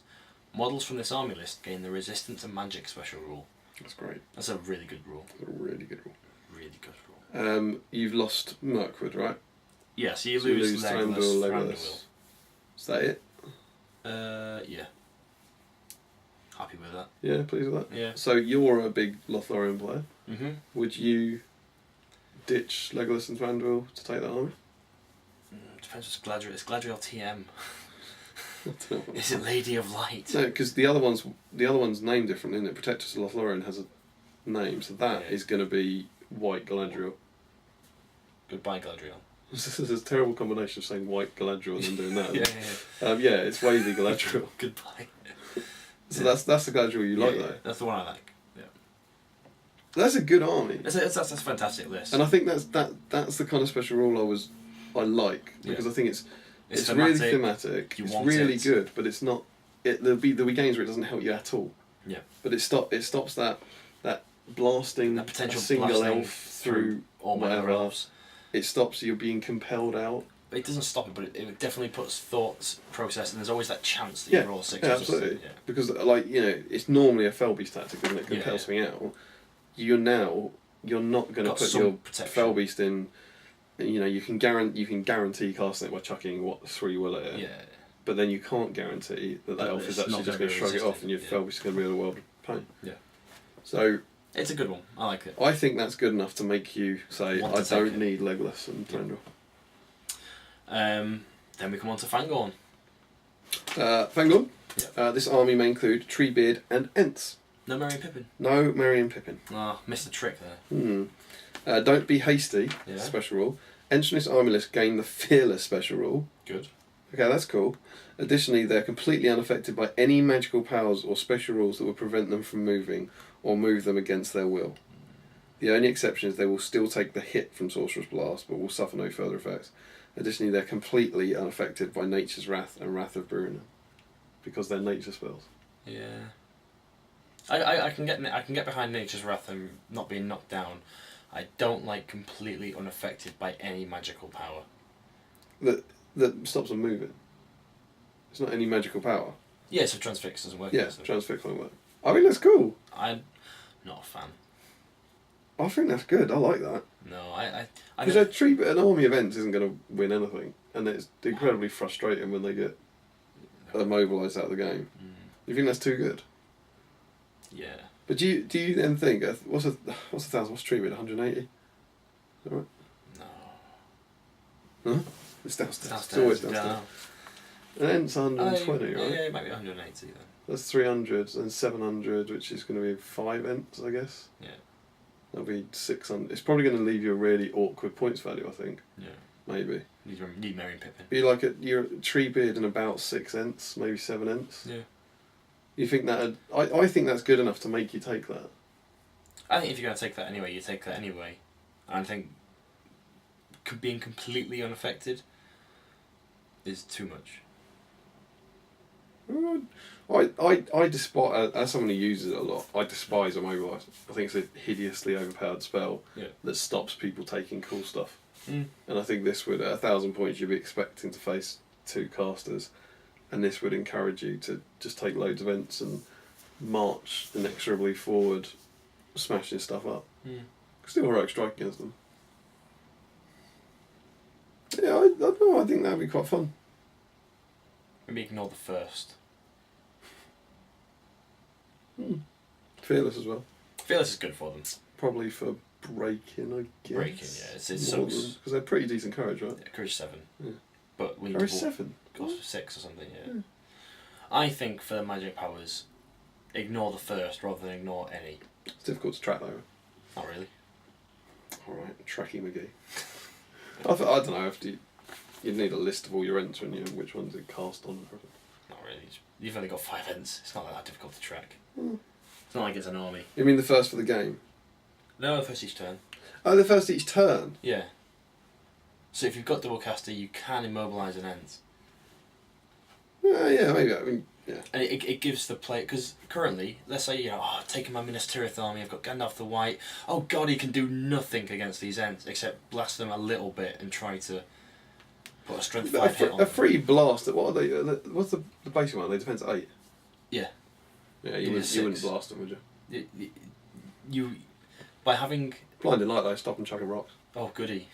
Models from this army list gain the Resistance to Magic special rule. That's great. That's a really good rule. Really good rule. Really good rule. You've lost Mirkwood, right? Yeah, so you lose Legolas. Is that it? Yeah. Happy with that. Yeah, pleased with that? Yeah. So you're a big Lothlorien player. Mm-hmm. Would you ditch Legolas and Thranduil to take that army? Depends what's Galadriel. It's Galadriel TM. Is it Lady of Light? No, because the other one's named differently, isn't it? Protectress of Lothlorien has a name, so that is going to be White Galadriel. Goodbye, Galadriel. This is a terrible combination of saying White Galadriel and then doing that. Yeah. It's Wavy Galadriel. Goodbye. So that's the Galadriel you like, though. That's the one I like. Yeah. That's a good army. That's a fantastic list. And I think that's the kind of special rule I like, because I think it's really thematic. It's really good, but it's not. There'll be games where it doesn't help you at all. Yeah. But it stops that blasting that potential a single blasting elf through all my other elves. It stops you being compelled out. It doesn't stop it, but it definitely puts thoughts process, and there's always that chance that you roll 6. Yeah, absolutely. Because it's normally a Felbeast tactic, isn't it? Compel something out. You're not going to put your Felbeast in. You can guarantee casting it by chucking 3 will at it. Yeah. But then you can't guarantee that elf is actually just going to shrug it off, and your Felbeast is going to be in a world of pain. Yeah. So. It's a good one. I like it. I think that's good enough to make you say, I don't need Legolas and Thranduil. Then we come on to Fangorn. Fangorn. Yep. This army may include Treebeard and Ents. No Merry and Pippin. No Merry and Pippin. Missed a trick there. Don't be hasty. Yeah. Special rule. Entering this army list gain the Fearless special rule. Good. Okay, that's cool. Additionally, they're completely unaffected by any magical powers or special rules that would prevent them from moving or move them against their will. The only exception is they will still take the hit from Sorcerer's Blast, but will suffer no further effects. Additionally, they're completely unaffected by Nature's Wrath and Wrath of Bruenor, because they're nature spells. Yeah. I can get behind Nature's Wrath and not being knocked down. I don't like completely unaffected by any magical power. That stops them moving. It's not any magical power. Yeah, so Transfix doesn't work. Yeah, Transfix won't work. I mean, that's cool. I'm not a fan. I think that's good. I like that. No, because an army of Ents isn't going to win anything, and it's incredibly frustrating when they get immobilised out of the game. You think that's too good? Yeah. But do you then think what's 1,000? What's Treebeard? 180? Is that right? No. No. It's downstairs. It's always downstairs. An Ent's 120, right? Yeah, it might be 180 then. That's 300, and 700, which is going to be 5 Ents, I guess. Yeah. That'll be 600. It's probably going to leave you a really awkward points value, I think. Yeah. Maybe. Need Merry and Pippin. Be like you're Treebeard and about 6 Ents, maybe 7 Ents. Yeah. You think that? I think that's good enough to make you take that. I think if you're going to take that anyway, you take that anyway. And I think being completely unaffected is too much. I despise, as someone who uses it a lot, I despise immobilise. I think it's a hideously overpowered spell that stops people taking cool stuff. And I think this would, at 1,000 points, you'd be expecting to face 2 casters, and this would encourage you to just take loads of Ents and march inexorably forward, smashing stuff up. Still heroic strike against them. Yeah, I don't know, I think that'd be quite fun. Maybe ignore the first. Fearless as well. Fearless is good for them. Probably for breaking, I guess. Breaking, yeah. It's soaks. Because they're pretty decent courage, right? Yeah, courage 7. Yeah. But we need courage to 7? Cost 6 or something, yeah. I think for the magic powers, ignore the first rather than ignore any. It's difficult to track though. Not really. Alright, Tracky McGee. I don't know, you'd need a list of all your Ents, wouldn't you, which ones it cast on. Not really. You've only got 5 Ents. It's not that difficult to track. It's not like it's an army. You mean the first for the game? No, the first each turn. Oh, the first each turn? Yeah. So if you've got double caster, you can immobilise an Ent. Yeah, maybe. I mean, yeah. And it gives the player, because currently, let's say, I've taken my Minas Tirith army, I've got Gandalf the White. Oh god, he can do nothing against these Ents except blast them a little bit and try to put a strength 5 hit on them. A free blast. What are they? What's the basic one? They defense 8. Yeah. Yeah, you wouldn't blast them, would you? You by having blinding light though, stop them chucking rocks. Oh goody.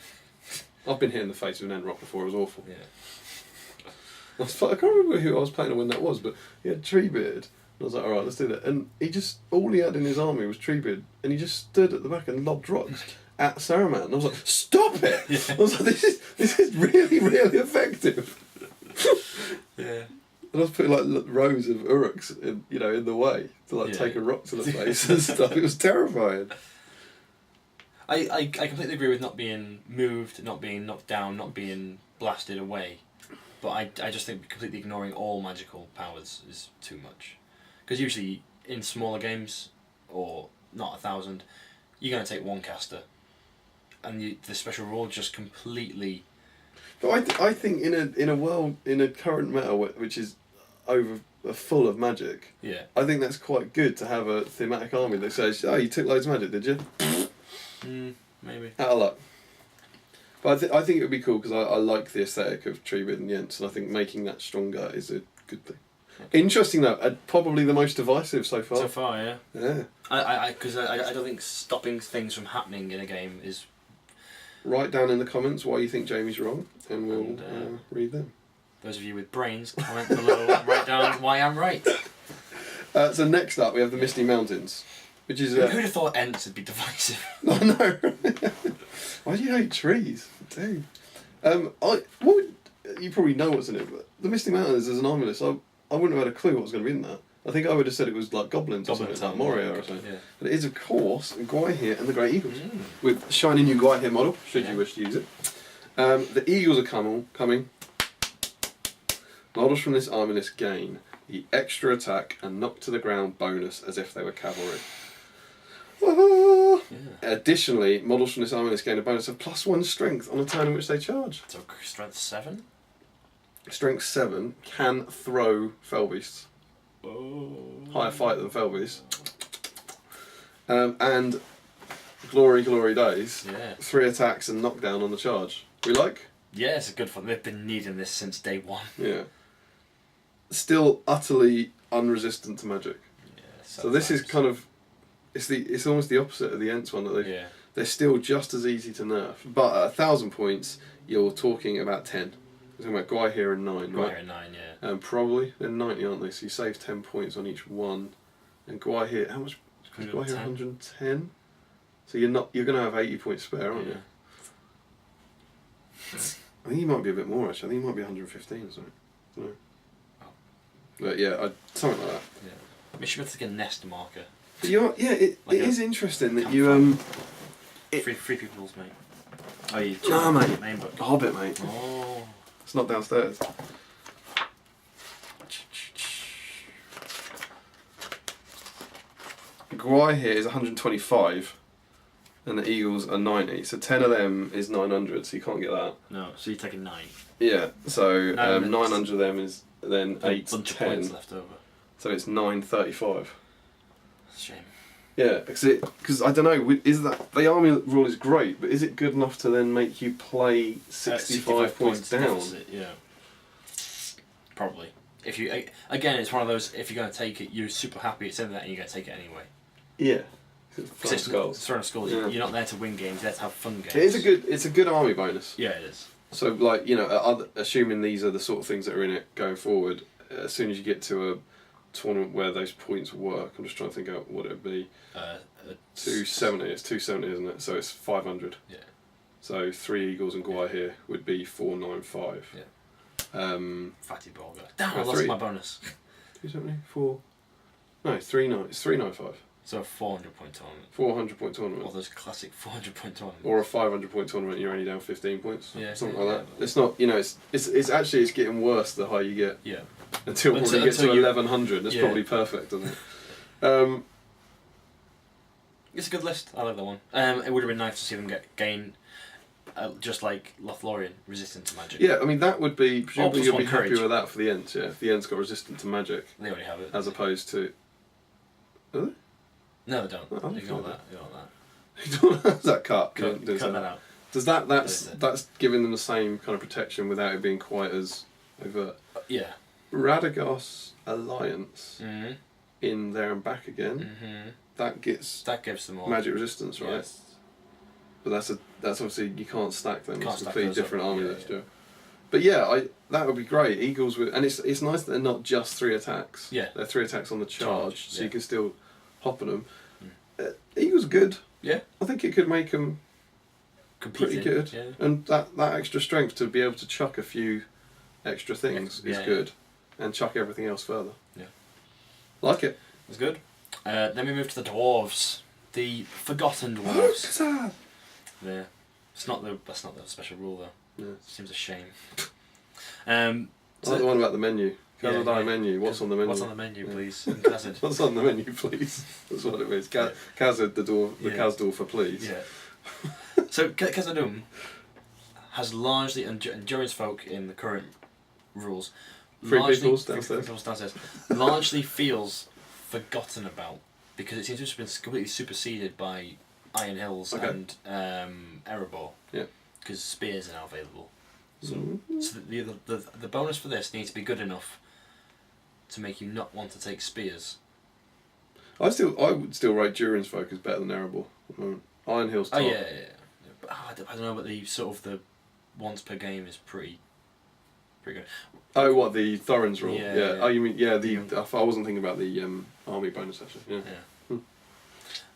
I've been hit in the face with an Ent rock before. It was awful. Yeah. I can't remember who I was playing or when that was, but he had Treebeard. And I was like, alright, let's do that. And all he had in his army was Treebeard, and he just stood at the back and lobbed rocks at Saruman. And I was like, stop it! Yeah. I was like, this is really, really effective. Yeah. And I was putting like rows of Uruks in the way to take a rock to the face and stuff. It was terrifying. I completely agree with not being moved, not being knocked down, not being blasted away. But I just think completely ignoring all magical powers is too much. Because usually in smaller games, or not 1,000, you're going to take 1 caster. And the special rule just completely... But I think in a world, in a current meta which is full of magic, I think that's quite good to have a thematic army that says, oh, you took loads of magic, did you? Maybe. Out of luck. But I think it would be cool because I like the aesthetic of Treebeard and Yents, and I think making that stronger is a good thing. Okay. Interesting though, probably the most divisive so far. So far, yeah. Yeah. Because I don't think stopping things from happening in a game is... Write down in the comments why you think Jamie's wrong, and we'll read them. Those of you with brains, comment below and write down why I'm right. So next up we have the Misty Mountains, which is... Who'd have thought Ents would be divisive? I know. Why do you hate trees? Dude. You probably know what's in it, but the Misty Mountains is an army list. I wouldn't have had a clue what was going to be in that. I think I would have said it was like goblins or something, like Moria or something. Yeah. But it is, of course, Gwahir and the Great Eagles, with shiny new Gwahir model, should you wish to use it. The Eagles are coming. Models from this army list gain the extra attack and knock to the ground bonus as if they were cavalry. Additionally, models from this army list gain a bonus of +1 strength on a turn in which they charge. So strength 7? Strength 7 can throw fell beasts. Oh. Higher fight than fell beasts. And glory days. Yeah. 3 attacks and knockdown on the charge. We like? Yeah, it's a good one. They've been needing this since day 1. Yeah. Still utterly unresistant to magic. Yeah. So this is kind of... It's almost the opposite of the Ents one. That they're still just as easy to nerf. But at 1,000 points, you're talking about 10. You're talking about Gwahir and 9, right? Gwahir and 9, yeah. Probably. They're 90, aren't they? So you save 10 points on each one. And Gwahir, how much? Gwahir 110? So you're going to have 80 points spare, aren't you? I think you might be a bit more, actually. I think you might be 115 or something. I don't know. But yeah, something like that. Yeah. We should be able to get a nest marker. But it is interesting that you Free people's, mate. Oh, you no, mate. Main book. Hobbit, mate. Oh. It's not downstairs. Guy here is 125, and the Eagles are 90. So 10 of them is 900. So you can't get that. No, so you're taking 9. Yeah. So 900 of them is then 8 to bunch 10. of points left over. So it's 935. Shame. Yeah, because I don't know. Is that the army rule is great, but is it good enough to then make you play 65 points down? Deficit, yeah. Probably. If you again, it's one of those. If you're going to take it, you're super happy it's in that, and you're going to take it anyway. Yeah. Because it's throwing skulls. Yeah. You're not there to win games. You're there to have fun games. It's a good army bonus. Yeah, it is. So assuming these are the sort of things that are in it going forward, as soon as you get to a tournament where those points work, I'm just trying to think out what it would be. 270. It's 270, isn't it? So it's 500. Yeah. So 3 Eagles and Guy here would be 495. Yeah. Fatty ball guy. Damn, I lost my bonus. 270, 4. No, it's 395. So a 400-point tournament. 400-point tournament. Or those classic 400-point tournaments. Or a 500-point tournament, you're only down 15 points. Yeah. Something like that. It's not, it's actually getting worse the higher you get. Yeah. Until you get to 1100, that's probably perfect, isn't it? It's a good list. I like that one. It would have been nice to see them gain, just like Lothlorien, resistant to magic. Yeah, I mean that would be presumably you'll be happy courage. with that for the Ents. Yeah, if the Ents got resistant to magic. They already have it. As opposed to. Are they? No, they don't. Oh, Ignore that. Ignore that. Is that cut? Cut that out. Does that's giving them the same kind of protection without it being quite as overt? Yeah. Radagos Alliance Mm-hmm. in there and back again. Mm-hmm. That gives them all magic resistance, right? Yes. But that's obviously you can't stack them. Can't it's a stack completely those different up. army Yeah, list. Yeah. But yeah, that would be great. Eagles with, and it's nice that they're not just 3 attacks. Yeah. They're 3 attacks on the charge, so yeah. you can still hop on them. Eagles are good. Yeah. I think it could make them pretty good. Yeah. And that extra strength to be able to chuck a few extra things is good. And chuck everything else further. Yeah. Like it. It's good. Then we move to the dwarves. The forgotten dwarves. Yeah. That's not the special rule though. Yeah. Seems a shame. I like the one about the menu. Menu. What's on the menu? What's on the menu, please? What's on the menu, please? That's what it is. Khazad, the Khaz for please. Yeah. So Khazad has largely, and Durin's folk in the current rules, Free peoples downstairs. largely feels forgotten about because it seems to have been completely superseded by Iron Hills and Erebor. Yeah. Because spears are now available. So the bonus for this needs to be good enough to make you not want to take spears. I would still rate Durin's folk as better than Erebor at the moment. Iron Hills top. Oh yeah. But, I don't know, but the sort of the once per game is pretty good. Oh, what, the Thorin's rule? Yeah. Oh, you mean I wasn't thinking about the army bonus actually.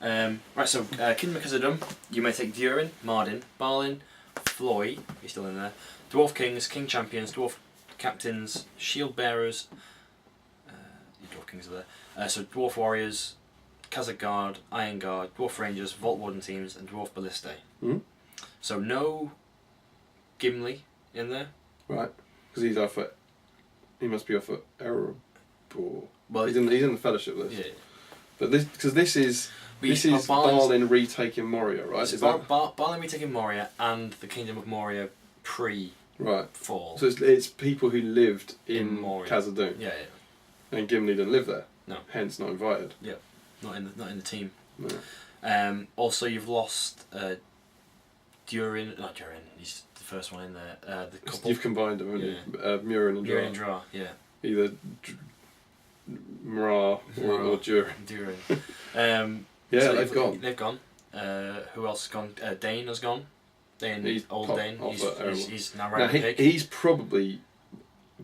Yeah. Right, so Kingdom of Khazad, you may take Durin, Mardin, Balin, Floy, he's still in there, Dwarf Kings, King Champions, Dwarf Captains, Shield Bearers, your Dwarf Kings are there, so Dwarf Warriors, Khazad Guard, Iron Guard, Dwarf Rangers, Vault Warden teams, and Dwarf Ballistae. Mm-hmm. So no Gimli in there. Right, because he must be off at Erebor. Well, he's in the Fellowship list. Yeah. But this is Balin retaking Moria, right? Is Balin retaking Moria and the Kingdom of Moria pre-fall. So it's people who lived in Moria. Khazad. Yeah. And Gimli didn't live there. No. Hence not invited. Yeah. Not in the team. No. Also, you've lost Durin. Not Durin. He's the first one in there. The couple. You've combined them, haven't you? Murin and Dra. Murin and Dra. Yeah. Either Mra or Durin. Durin. Yeah, so they've gone. They've gone. Who else has gone? Dane has gone. Dane, He's Dane. He's now riding the pig. He's probably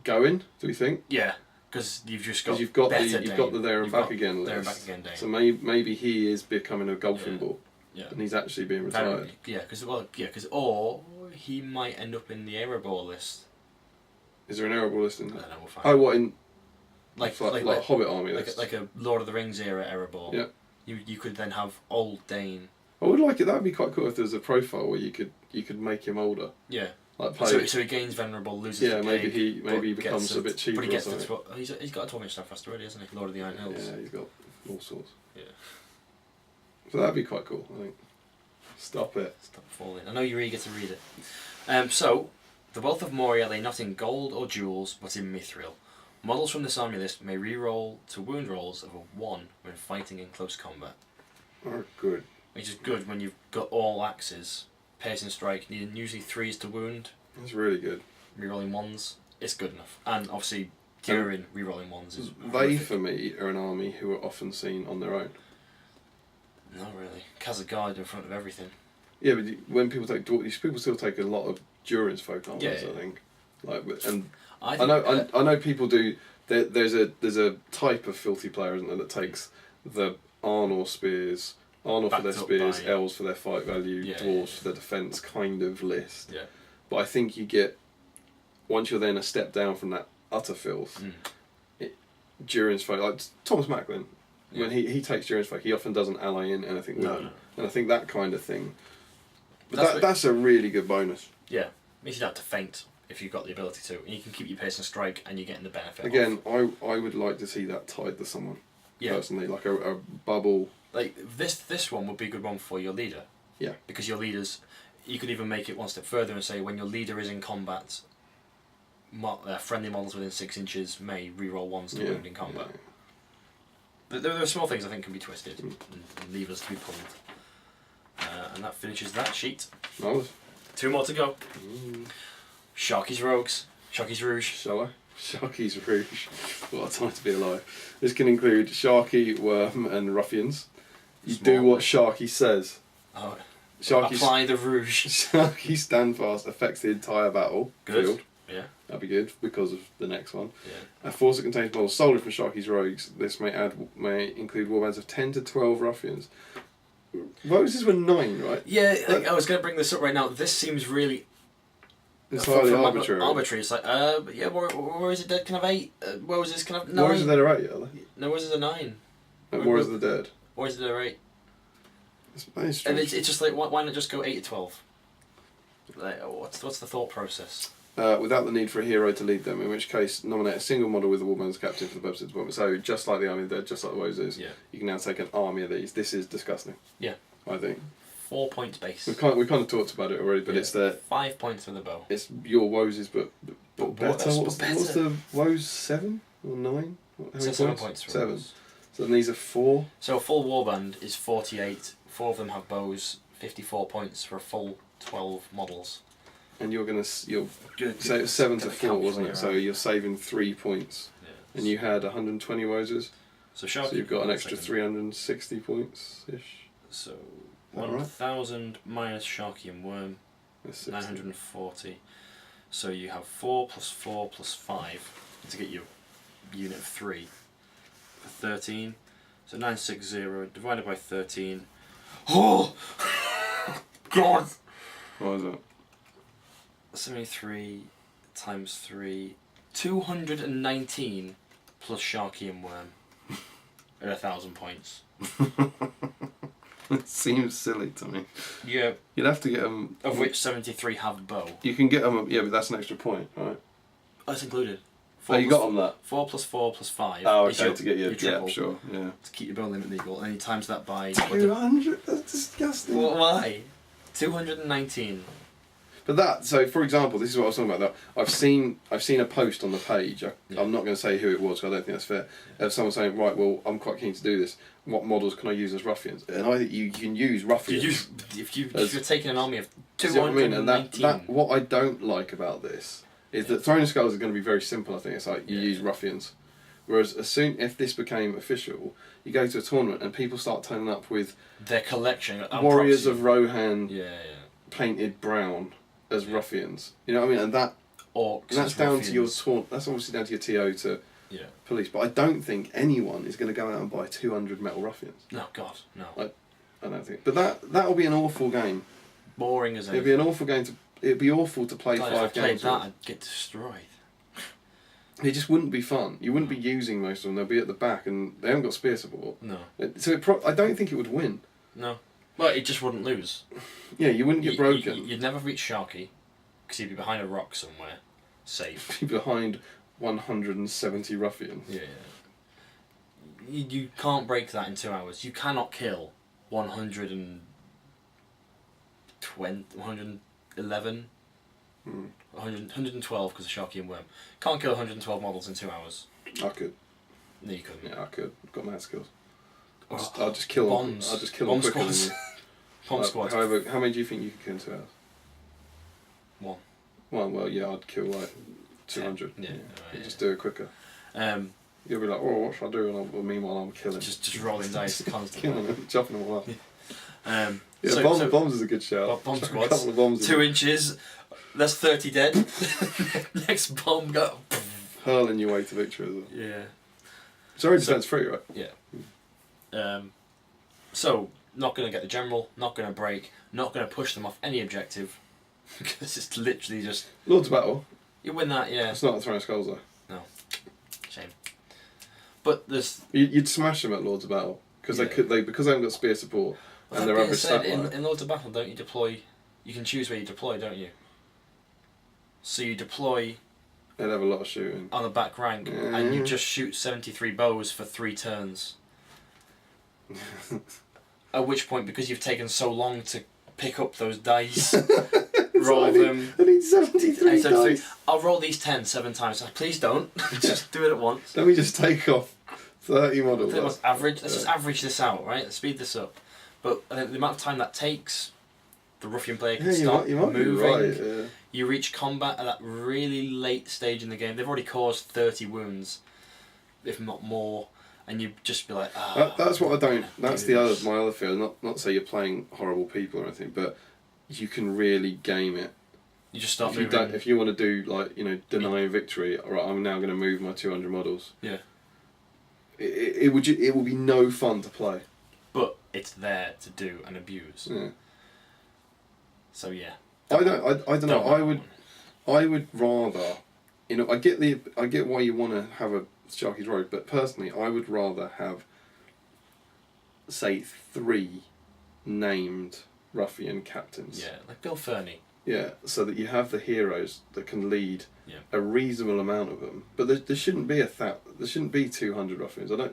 going. Do we think? Yeah, because you've just got. You've got the there and back again list. There and back again Dane. So maybe he is becoming a golfing ball. Yeah. And he's actually being retired. Or he might end up in the Erebor list. Is there an Erebor list in there? I don't know. We'll find Oh, what in like Hobbit army like a Lord of the Rings era ball. Yeah. You could then have Old Dane. I would like it. That would be quite cool if there was a profile where you could make him older. Yeah. Like play. So he gains venerable, loses. Yeah, the maybe pig, he becomes a bit cheaper. But he gets or something. he's got a 12-inch Starfast already, hasn't he? Lord of the Iron Hills. Yeah, he's got all sorts. Yeah. So that'd be quite cool, I think. Stop it. Stop falling. I know you're eager to read it. So, the wealth of Moria lay not in gold or jewels, but in mithril. Models from this army list may re-roll to wound rolls of a 1 when fighting in close combat. Oh, good. Which is good when you've got all axes. Piercing strike, needing usually 3s to wound. That's really good. Re-rolling 1s, it's good enough. And obviously, during re-rolling 1s is They, horrific. for me, are an army who are often seen on their own. Not really. Kazagard in front of everything. Yeah, but when people take people still take a lot of Durance folk armies. Yeah. I think. Like, and I know people do. There's a type of filthy player, isn't there, that takes the Arnor spears, Arnor for their spears, elves for their fight value, dwarves for their defense kind of list. Yeah. But I think you get, once you're then a step down from that utter filth, Durance folk, like Thomas Macklin, when he takes Durance folk, he often doesn't ally in anything with them. And I think that kind of thing. But that's a really good bonus. Yeah. Makes you have to feint if you've got the ability to. And you can keep your piercing strike and you're getting the benefit. Again, I would like to see that tied to someone. Yeah. Personally, like a bubble. Like this one would be a good one for your leader. Yeah. Because your leaders, you could even make it one step further and say when your leader is in combat, friendly models within 6 inches may reroll 1s to wound in combat. Yeah. But there are small things I think can be twisted and levers to be pulled. And that finishes that sheet. Nice. 2 more to go. Sharky's Rogues. Sharky's Rouge. Shall I? Sharky's Rouge. What a time to be alive. This can include Sharky, Worm and Ruffians. You do what Sharky says. Oh, Sharky apply the Rouge. Sharky Standfast affects the entire battle field. Yeah. That'd be good because of the next one. Yeah. A force that contains models solely from Sharky's Rogues. This may include warbands of 10 to 12 Ruffians. Roses were 9, right? Yeah, I was going to bring this up right now. This seems really entirely arbitrary. Arbitrary. It's like, where is it dead? Can I have 8? Where was this? Can I have 9? Warriors of the Dead are 8, are they? No, where's a 9? Warriors of the Dead. Warriors of the Dead are 8. It's and it's just like, why not just go 8 to 12? Like, what's the thought process? Without the need for a hero to lead them, in which case nominate a single model with a warbands captain for the purpose of deployment. So just like the Army of the Dead, just like the Woes, you can now take an army of these. This is disgusting. Yeah. I think. 4 points base. We kind of talked about it already, but it's the 5 points with a bow. It's your Woes, but better. What's the Woes 7 or 9? So 7 points. 7. So then these are 4. So a full warband is 48. 4 of them have bows. 54 points for a full 12 models. And you're say it was 7 to 4, wasn't it? So you're saving 3 points. Yeah. And you had 120 Woses. So you've got an extra 360 points ish. So 1,000 minus Sharky and Worm. 940. So you have 4 plus 4 plus 5 to get your unit of 3 for 13. So 960 divided by 13. Oh! God! What is it? 73 times 3. 219 plus Sharky and Worm. At 1,000 points. It seems silly to me. Yeah. You'd have to get them. Of which 73 have bow. You can get them. Yeah, but that's an extra point, right? That's included. You got them that. 4 plus 4 plus 5. Oh, okay. To get your triple. Yeah, sure. Yeah. To keep your bow limit legal, and then you times that by 200. That's disgusting. Well, why? 219. But that, so for example, this is what I was talking about. That I've seen a post on the page. I'm not going to say who it was, because I don't think that's fair. Of someone saying, right, well, I'm quite keen to do this. What models can I use as ruffians? And I think you can use ruffians. If you're taking an army of 219. You know what I mean? And that what I don't like about this is that throwing skulls is going to be very simple. I think it's like you use ruffians. Whereas if this became official, you go to a tournament and people start turning up with their collection. Warriors of Rohan, painted brown as ruffians. You know what I mean? And that's down to your that's obviously down to your TO to police. But I don't think anyone is going to go out and buy 200 metal ruffians. No, God, no. I don't think. But that'll be an awful game. Boring as anything. It'd be an awful game to. It'd be awful to play 5 games. If I played that, I'd get destroyed. It just wouldn't be fun. You wouldn't be using most of them. They'll be at the back, and they haven't got spear support. No. So I don't think it would win. No. Well, it just wouldn't lose. Yeah, you wouldn't get broken. You'd never reach Sharky, because he'd be behind a rock somewhere, safe. Be behind 170 ruffians. Yeah. You can't break that in 2 hours. You cannot kill 120, 111, 112 because of Sharky and Worm. Can't kill 112 models in 2 hours. I could. No, you couldn't. Yeah, I could. I've got mad skills. I'll just kill bombs. them. I'll just kill Bomb them quicker squads. than you. Bomb squads. However, how many do you think you could kill in 2 hours? One. One. Well, yeah, I'd kill like 200. Yeah. You just do it quicker. You'll be like, oh, what should I do? And meanwhile, I'm killing. Just rolling dice constantly. Killing them, chopping them all up. Yeah, bombs is a good shout. Bomb Chuck squads. A couple of bombs 2 inches. That's 30 dead. Next bomb go. Hurling your way to victory as well. Yeah. It's already defense free, right? Yeah. So not gonna get the general. Not gonna break. Not gonna push them off any objective. Because it's literally just. Lord's of Battle. You win that, yeah. It's not a throwing skulls though. No. Shame. But there's. You'd smash them at Lords of Battle because because they haven't got spear support and they're average stat line. In Lords of Battle, don't you deploy? You can choose where you deploy, don't you? So you deploy. They'd have a lot of shooting on the back rank, and you just shoot 73 bows for 3 turns. At which point, because you've taken so long to pick up those dice, roll them. I need 73 dice. I'll roll these 7 times. Please don't. Just do it at once. Let me just take off 30 models. Let's just average this out, right? Let's speed this up. But the amount of time that takes, the ruffian player can start moving. Right, yeah. You reach combat at that really late stage in the game. They've already caused 30 wounds, if not more, and you just be like, that's what I don't. That's my other fear. Not say you're playing horrible people or anything, but you can really game it. You just start moving. If you want to do denying victory, all right, I'm now going to move my 200 models. Yeah. It will be no fun to play. But it's there to do and abuse. Yeah. So yeah. I don't know. I would rather, I get why you want to have a Sharky's Road, but personally, I would rather have, say, 3 named ruffian captains. Yeah, like Bill Fernie. Yeah, so that you have the heroes that can lead Yeah. a reasonable amount of them, but there shouldn't be there shouldn't be 200 ruffians. I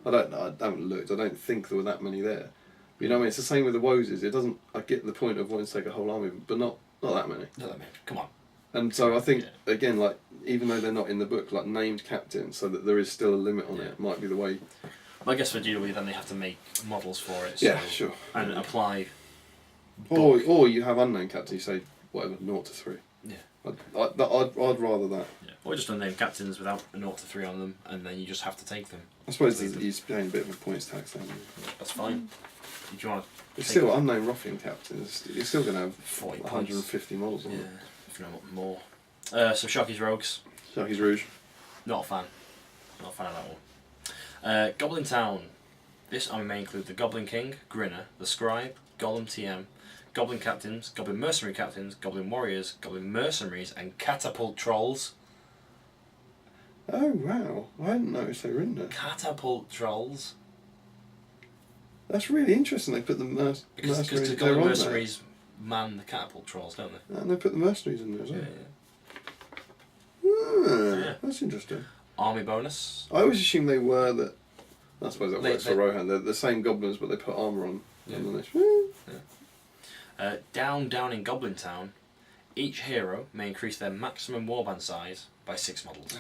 haven't looked. I don't think there were that many there. You know what I mean? It's the same with the Wozes. It doesn't. I get the point of wanting to take a whole army, but not that many. Not that many. Come on. And so I think again, like even though they're not in the book, like named captains, so that there is still a limit on it. Might be the way. Well, I guess for GW then they have to make models for it. So, yeah, sure. And apply. Or you have unnamed captains. You say whatever 0 to 3. Yeah. I'd rather that. Yeah. Or just unnamed captains without a 0 to 3 on them, and then you just have to take them. I suppose he's paying a bit of a points tax then. That's fine. If you want to. It's still unnamed ruffian captains. You're still going to have 40 150 models on it. Yeah, if not more. So Sharky's Rogues. Sharky's Rouge. Not a fan. Not a fan of that one. Goblin Town. This army may include the Goblin King, Grinner, the Scribe, Golem TM, Goblin Captains, Goblin Mercenary Captains, Goblin Warriors, Goblin Mercenaries, and Catapult Trolls. Oh wow! I hadn't noticed they were in there. Catapult Trolls. That's really interesting. They put the mercenaries. Because the Goblin Mercenaries man the Catapult Trolls, don't they? And they put the mercenaries in there as well. Yeah. That's interesting. Army bonus. I always assumed they were that. I suppose that works for Rohan. They're the same goblins, but they put armour on. Yeah. Down in Goblin Town, each hero may increase their maximum warband size by 6 models.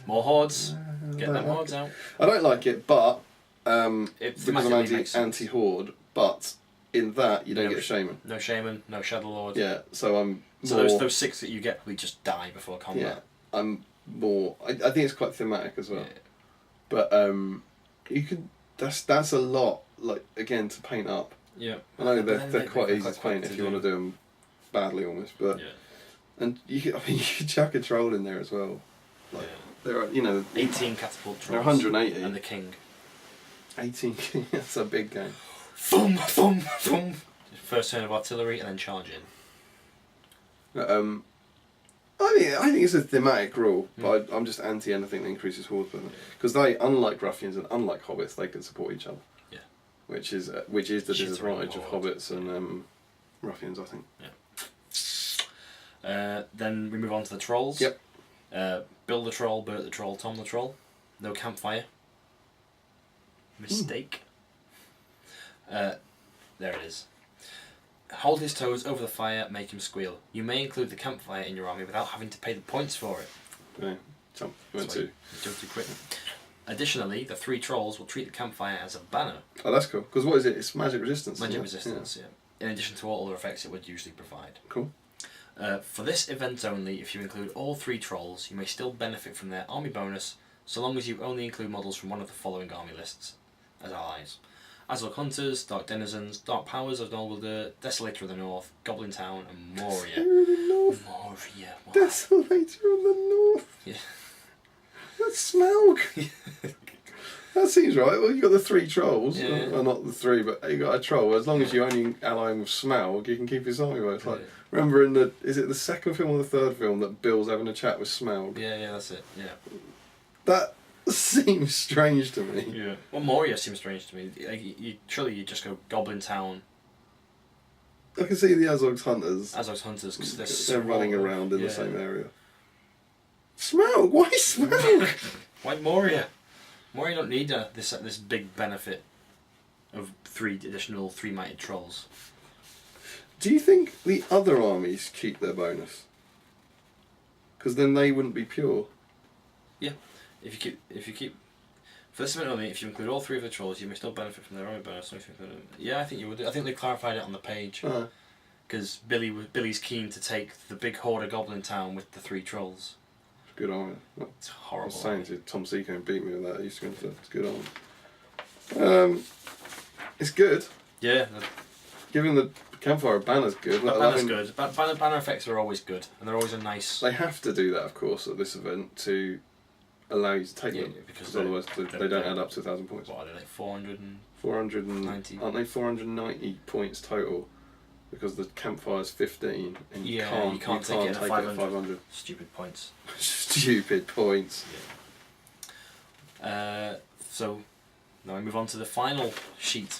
More hordes. Get them hordes out. I don't like it, but It because I'm anti-horde, but in that you don't get a shaman. No shaman, no shadow lord. Yeah, so I'm. So those 6 that you get will just die before combat. Yeah, I'm more. I think it's quite thematic as well. Yeah. But you could. That's a lot. Like again to paint up. Yeah. I know they're quite easy to paint if you want to do them badly almost, but and you could chuck a troll in there as well. Like there are 18 catapult trolls. There are 180 and the king. 18. That's a big game. Boom, boom, boom. First turn of artillery and then charge in. I think it's a thematic rule, but I'm just anti anything that increases horde burden, because they, unlike ruffians and unlike hobbits, they can support each other. Yeah. Which is the disadvantage of hobbits and ruffians, I think. Yeah. Then we move on to the trolls. Yep. Bill the troll, Bert the troll, Tom the troll. No campfire. Mistake. There it is. Hold his toes over the fire, make him squeal. You may include the campfire in your army without having to pay the points for it. Yeah, jump too quick. Additionally, the 3 trolls will treat the campfire as a banner. Oh, that's cool. Because what is it? It's magic resistance. Magic resistance, yeah. In addition to all other effects it would usually provide. Cool. For this event only, if you include all 3 trolls, you may still benefit from their army bonus, so long as you only include models from one of the following army lists as allies. Azog Hunters, Dark Denizens, Dark Powers of Nolguldur, Desolator of the North, Goblin Town, and Moria. Moria. Desolator of the North. Yeah. That's Smaug. That seems right. Well, you got the 3 trolls. Yeah. Well, not the 3, but you got a troll. As long as you only ally him with Smaug, you can keep his army well. It's like, remember in is it the 2nd film or the 3rd film that Bill's having a chat with Smaug? Yeah, that's it. Yeah. That seems strange to me. Yeah. Well, Moria seems strange to me. Surely you just go Goblin Town. I can see the Azog's Hunters. Azog's Hunters, because they're running around in the same area. Smaug? Why Smaug? Why Moria? Moria don't need this big benefit of 3 additional 3-minded trolls. Do you think the other armies keep their bonus? Because then they wouldn't be pure. Yeah. If you keep for this event only, if you include all 3 of the trolls, you may still benefit from their army bonus. Yeah, I think you would. I think they clarified it on the page. Because Billy's keen to take the big horde of Goblin Town with the 3 trolls. It's good army. It's horrible. I was saying to Tom Seacombe beat me with that. I used to go into it's good army. It's good. Yeah. Giving the campfire banner's good. Banner's good. Banner effects are always good, and they're always a nice. They have to do that, of course, at this event to allow you to take them, because otherwise they don't add up to 1,000 points. What are they, like 490? 490 points total, because the campfire's 15, and you can't take it at 500. Stupid points. Stupid points. Yeah. So now we move on to the final sheet,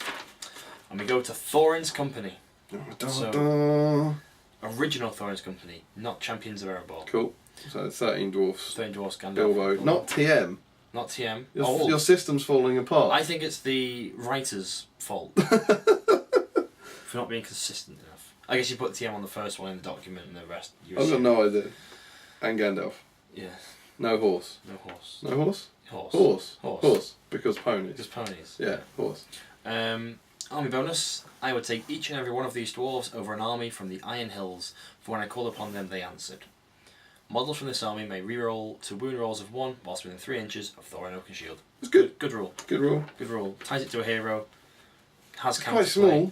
and we go to Thorin's Company. So, original Thorin's Company, not Champions of Erebor. Cool. So 13 dwarfs. 13 dwarfs, Gandalf. Bilbo. Not TM. Not TM. Your system's falling apart. I think it's the writer's fault for not being consistent enough. I guess you put TM on the first one in the document, and the rest. I've got no idea. And Gandalf. Yeah. No horse. No horse. No horse? Horse. Horse. Because ponies. Because ponies. Yeah, horse. Army bonus. I would take each and every one of these dwarves over an army from the Iron Hills, for when I called upon them they answered. Models from this army may reroll to wound rolls of 1 whilst within 3 inches of Thorin Oaken Shield. It's good. Good rule. Good rule. Good rule. Ties it to a hero. Has it's quite small.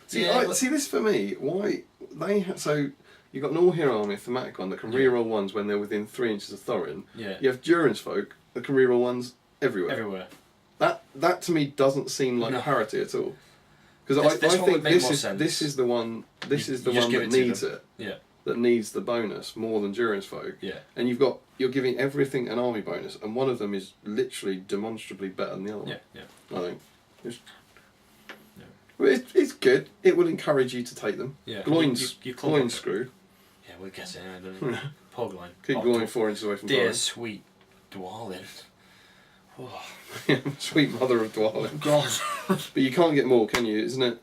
See, yeah, see this for me. Why so you've got an all-hero army, a thematic one that can reroll ones when they're within 3 inches of Thorin. Yeah. You have Durin's folk that can reroll ones everywhere. Everywhere. That to me doesn't seem like parity at all. Because I think this is the one that needs it. Yeah. That needs the bonus more than Durin's folk. Yeah. And you're giving everything an army bonus, and one of them is literally demonstrably better than the other one. Yeah, yeah. I think. Well, it's good. It will encourage you to take them. Yeah. Gloin screw. Yeah, we'll get it anyway, don't we? Poor Gloin. Keep Gloin 4 inches away from Dear Thorin. sweet Dwalin. Oh. Sweet mother of Dwalin. God. But you can't get more, can you? Isn't it?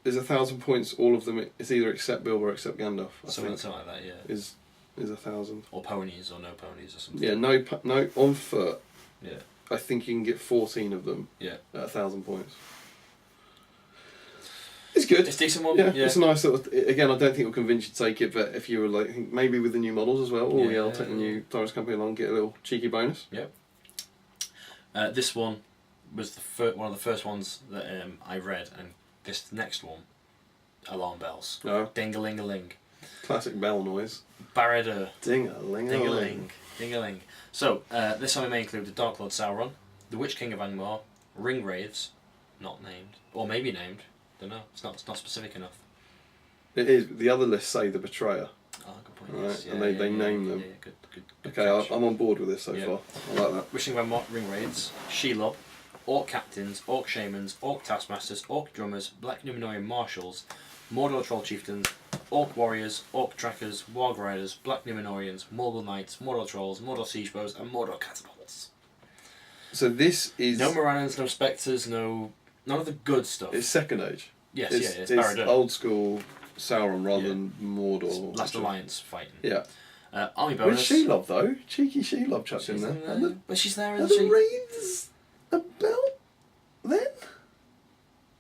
There's 1,000 points. All of them. It's either except Bilbo or except Gandalf. Something like that. Yeah. Is 1,000. Or ponies or no ponies or something. Yeah. No on foot. Yeah. I think you can get 14 of them. Yeah. At 1,000 points. It's good. It's a decent one. Yeah. It's a nice little. Again, I don't think it'll convince you to take it, but if you were like, maybe with the new models as well, or I'll take the new Thorin's Company along, get a little cheeky bonus. Yep. This one was one of the first ones that I read, and this next one, alarm bells. Oh. Ding-a-ling-a-ling. Classic bell noise. Barad-dûr. Ding-a-ling-a-ling. Ding-a-ling. So, this army may include the Dark Lord Sauron, the Witch King of Angmar, Ring Wraiths, not named, or maybe named. Don't know. It's not specific enough. It is. The other lists say the Betrayer. Oh, good point. Right, Yes. and they name them. Yeah, good Okay, catch. I'm on board with this so far. I like that. Wishing Van Ring Raids, Shelob, Orc Captains, Orc Shamans, Orc Taskmasters, Orc Drummers, Black Numenorian Marshals, Mordor Troll Chieftains, Orc Warriors, Orc Trackers, Warg Riders, Black Numenorians, Morgul Knights, Mordor Trolls, Mordor Siege Bows, and Mordor Catapults. So this is... No Morannons, no Spectres, none of the good stuff. It's Second Age. Yes, it's It's Barad-dûr. old school Sauron rather than Mordor. It's Last Alliance fighting. Yeah. Army bonus. With Shelob though, cheeky Shelob chucked in there. But she's there, Are isn't she? the raids about then?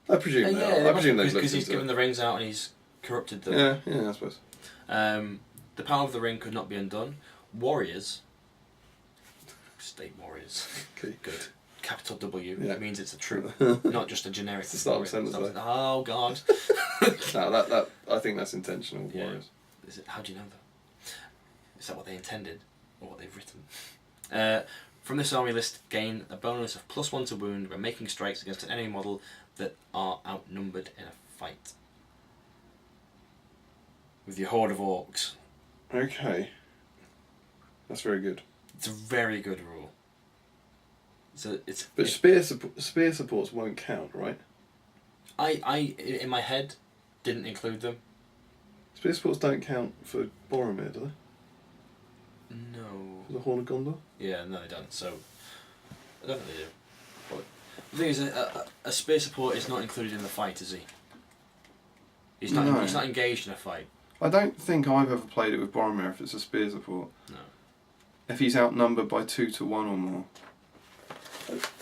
I presume yeah, I presume they've looked because he's into given it. the rings out and he's corrupted them. Yeah, I suppose. The power of the ring could not be undone. Warriors. State warriors. Okay. Good. Capital W. Yeah. It means it's a troop, not just a generic. It's the start of warrior. the sentence, Oh God. No, that I think that's intentional. Yeah. Warriors. Is it? How do you know that? Is that what they intended, or what they've written? From this army list, gain a bonus of +1 to wound when making strikes against an enemy model that are outnumbered in a fight. With your horde of orcs. Okay. That's very good. It's a very good rule. But spear supports won't count, right? I in my head didn't include them. Spear supports don't count for Boromir, do they? No. For the Horn of Gondor? Yeah, no, they don't. So I don't think they do. But the thing is, a spear support is not included in the fight, is he? He's not. No. He's not engaged in a fight. I don't think I've ever played it with Boromir if it's a spear support. No. If he's outnumbered by 2 to 1 or more.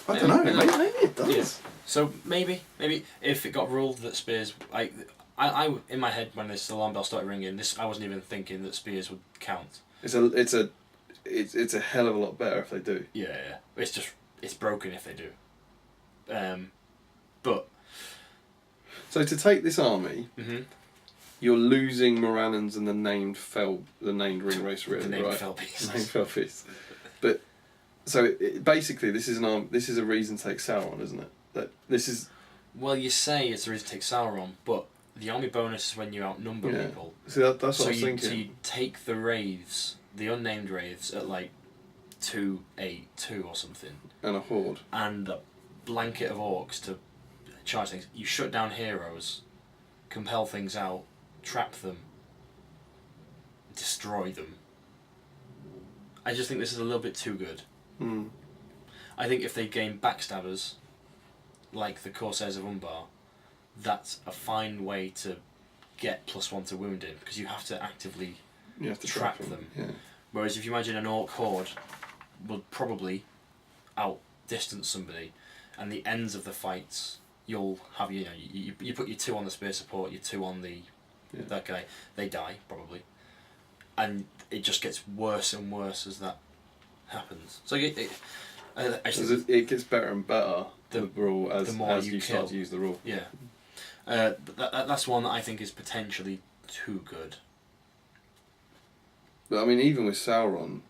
I Yeah, don't know, yeah. maybe it does. Yeah. So maybe if it got ruled that spears, I in my head when this alarm bell started ringing, I wasn't even thinking that spears would count. It's a hell of a lot better if they do. Yeah. It's broken if they do. But So to take this army, mm-hmm. you're losing Morannons and the named ring race really, the named right? fell piece. The named fell piece. But so basically, this is a reason to take Sauron, isn't it? This is. Well, you say it's a reason to take Sauron, but the army bonus is when you outnumber people. See, that's what I was thinking. So you take the wraiths, the unnamed wraiths, at like 2-8-2 or something, And a horde. and a blanket of orcs to charge things. You shut down heroes, compel things out, trap them, destroy them. I just think this is a little bit too good. Mm. I think if they gain backstabbers, like the Corsairs of Umbar, that's a fine way to get +1 to wound in, because you have to actively trap them. Yeah. Whereas if you imagine an orc horde would probably outdistance somebody, and the ends of the fights you'll have you put your 2 on the spear support, your 2 on that guy, they die probably, and it just gets worse and worse as that happens. So it gets better and better the rule as you start to use the rule. Yeah, that's one that I think is potentially too good. But I mean, even with Sauron,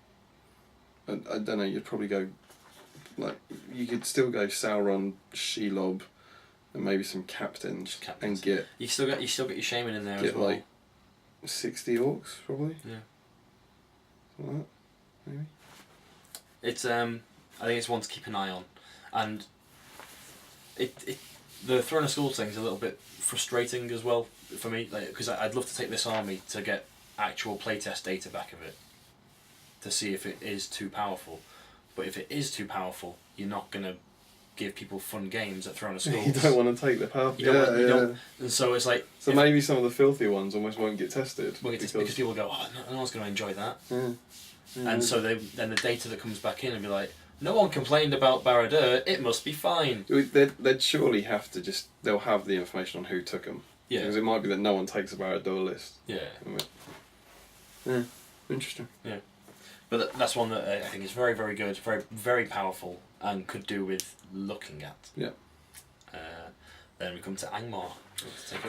I don't know. You'd probably go you could still go Sauron, Shelob, and maybe some captains. And get you still get your shaman in there as well. Like 60 orcs probably. Yeah. Something like that, maybe. It's I think it's one to keep an eye on, and the Throne of Skulls thing is a little bit frustrating as well for me, because I'd love to take this army to get actual playtest data back of it to see if it is too powerful. But if it is too powerful, you're not gonna give people fun games at Throne of Skulls. You don't want to take the power. You don't. And so it's like. So maybe some of the filthy ones almost won't get tested. Because people go, oh, no one's going to enjoy that. Yeah. And so then the data that comes back in and be like, no one complained about Barad-dûr, it must be fine. They'd surely have to they'll have the information on who took them. Yeah. Because it might be that no one takes a Barad-dûr list. Yeah. Yeah. Interesting. Yeah. But that's one that I think is very, very good, very, very powerful, and could do with looking at. Yeah. Then we come to Angmar.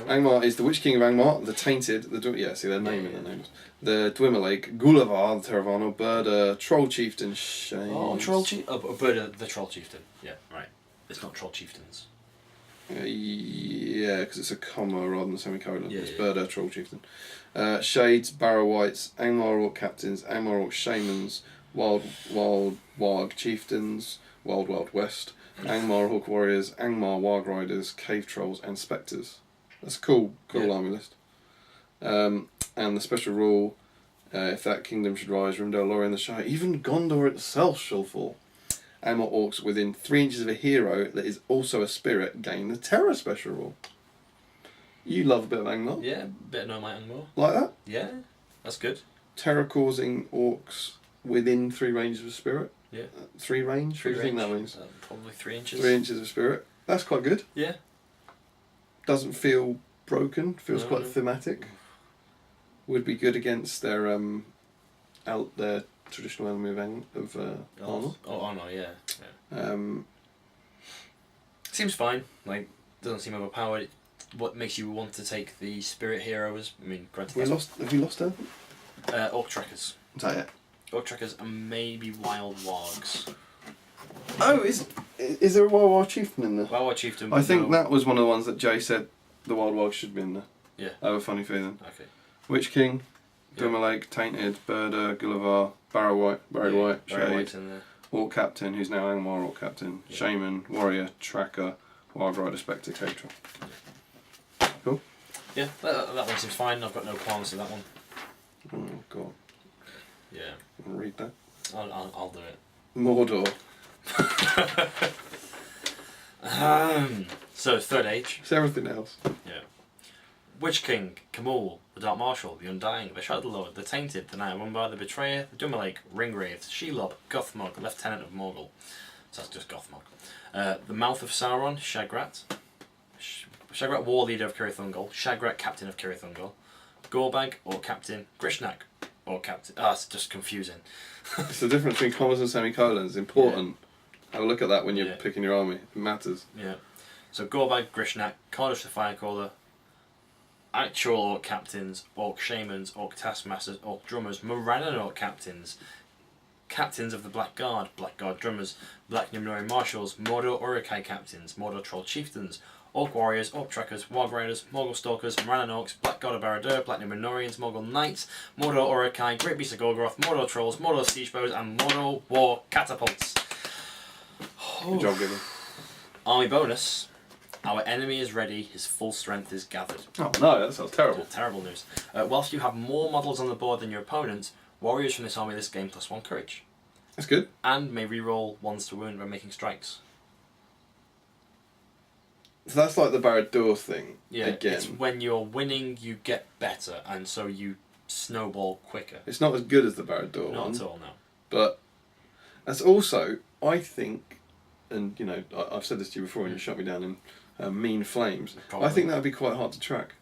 Angmar is the Witch King of Angmar, the Tainted, see their name in their names. The Dwimmerlake, Gulavar, the Terravana, Bird, Troll Chieftain, Shane. Oh, Troll Chieftain. Oh, Bird, the Troll Chieftain. Yeah, right. It's not Troll Chieftains. Yeah, because it's a comma rather than a semicolon. Yeah, It's yeah. Birdo, Troll Chieftain. Shades, Barrow Whites, Angmar Orc Captains, Angmar Orc Shamans, Wild Warg Chieftains, Wild West, Angmar Orc Warriors, Angmar Warg Riders, Cave Trolls, and Spectres. That's a cool army list. And the special rule, if that kingdom should rise, Rivendell, Lorien, the Shire, even Gondor itself shall fall. Angmar Orcs within 3 inches of a hero that is also a spirit gain the Terror special rule. You love a bit of Angmar. Yeah, bit of No Might Angmar. Like that? Yeah, that's good. Terror causing orcs within 3 ranges of a spirit. Yeah. 3 range? Three what do you think range, that means? probably 3 inches. 3 inches of spirit. That's quite good. Yeah. Doesn't feel broken. Feels No, quite no. thematic. Would be good against their their traditional enemy of Arnor. Oh, Arnor, yeah. Um, Seems fine. Like, doesn't seem overpowered. What makes you want to take the spirit heroes? I mean, granted, have we lost anything? Orc Trackers. Is that it? Orc Trackers and maybe Wild Wargs. Oh, is there a Wild War Chieftain in there? Wild War Chieftain. I think that was one of the ones that Jay said the Wild Warg should be in there. Yeah. I have a funny feeling. Okay. Witch King, Yeah. Dummerlake, Tainted, Birder, Gullivar, Barrow White, Barry Shade, White's in there. Orc Captain, who's now Angmar Orc Captain, Yeah. Shaman, Warrior, Tracker, Wild Rider, Spectre, Cave Troll. Cool. Yeah, that one seems fine. I've got no qualms with that one. Oh god, Yeah. I'll read that. I'll do it. Mordor. So, Third Age. It's everything else. Yeah. Witch King, Camul, the Dark Marshal, the Undying, the Shadow Lord, the Tainted, the Night Wumbar, the Betrayer, the Dummerlake, Ringwraith, Shelob, Gothmog, Lieutenant of Morgul. So that's just Gothmog. The Mouth of Sauron, Shagrat. Shagrat, War Leader of Cirith Ungol. Shagrat, Captain of Cirith Ungol. Gorbag, or Captain. Grishnak, or Captain. It's just confusing. It's the difference between commas and semicolons. Important. Have a look at that when you're picking your army. It matters. Yeah. So Gorbag, Grishnak, Cardiff the Firecaller, actual Orc Captains, Orc Shamans, Orc Taskmasters, Orc Drummers, Morannon Orc Captains, Captains of the Black Guard Drummers, Black Numenorean Marshals, Mordor Uruk-hai Captains, Mordor Troll Chieftains, Orc Warriors, Orc Trackers, Warg Riders, Morgul Stalkers, Morannon Orcs, Black God of Barad-dûr, Black Numenoreans, Morgul Knights, Mordor Uruk-hai, Great Beast of Golgoroth, Mordor Trolls, Mordor Siege Bows, and Mordor War Catapults. Good job, Gideon. Army bonus. Our enemy is ready, his full strength is gathered. Oh no, that sounds terrible. Terrible news. Whilst you have more models on the board than your opponent, warriors from this army this game +1 courage. That's good. And may reroll 1s to wound when making strikes. So that's like the Barad-dûr thing. Yeah, again. it's when you're winning, you get better, and so you snowball quicker. It's not as good as the Barad-dûr one. Not at all, no. But that's also, I think, and you know, I've said this to you before and you shot me down in Mean Flames. Probably. I think that would be quite hard to track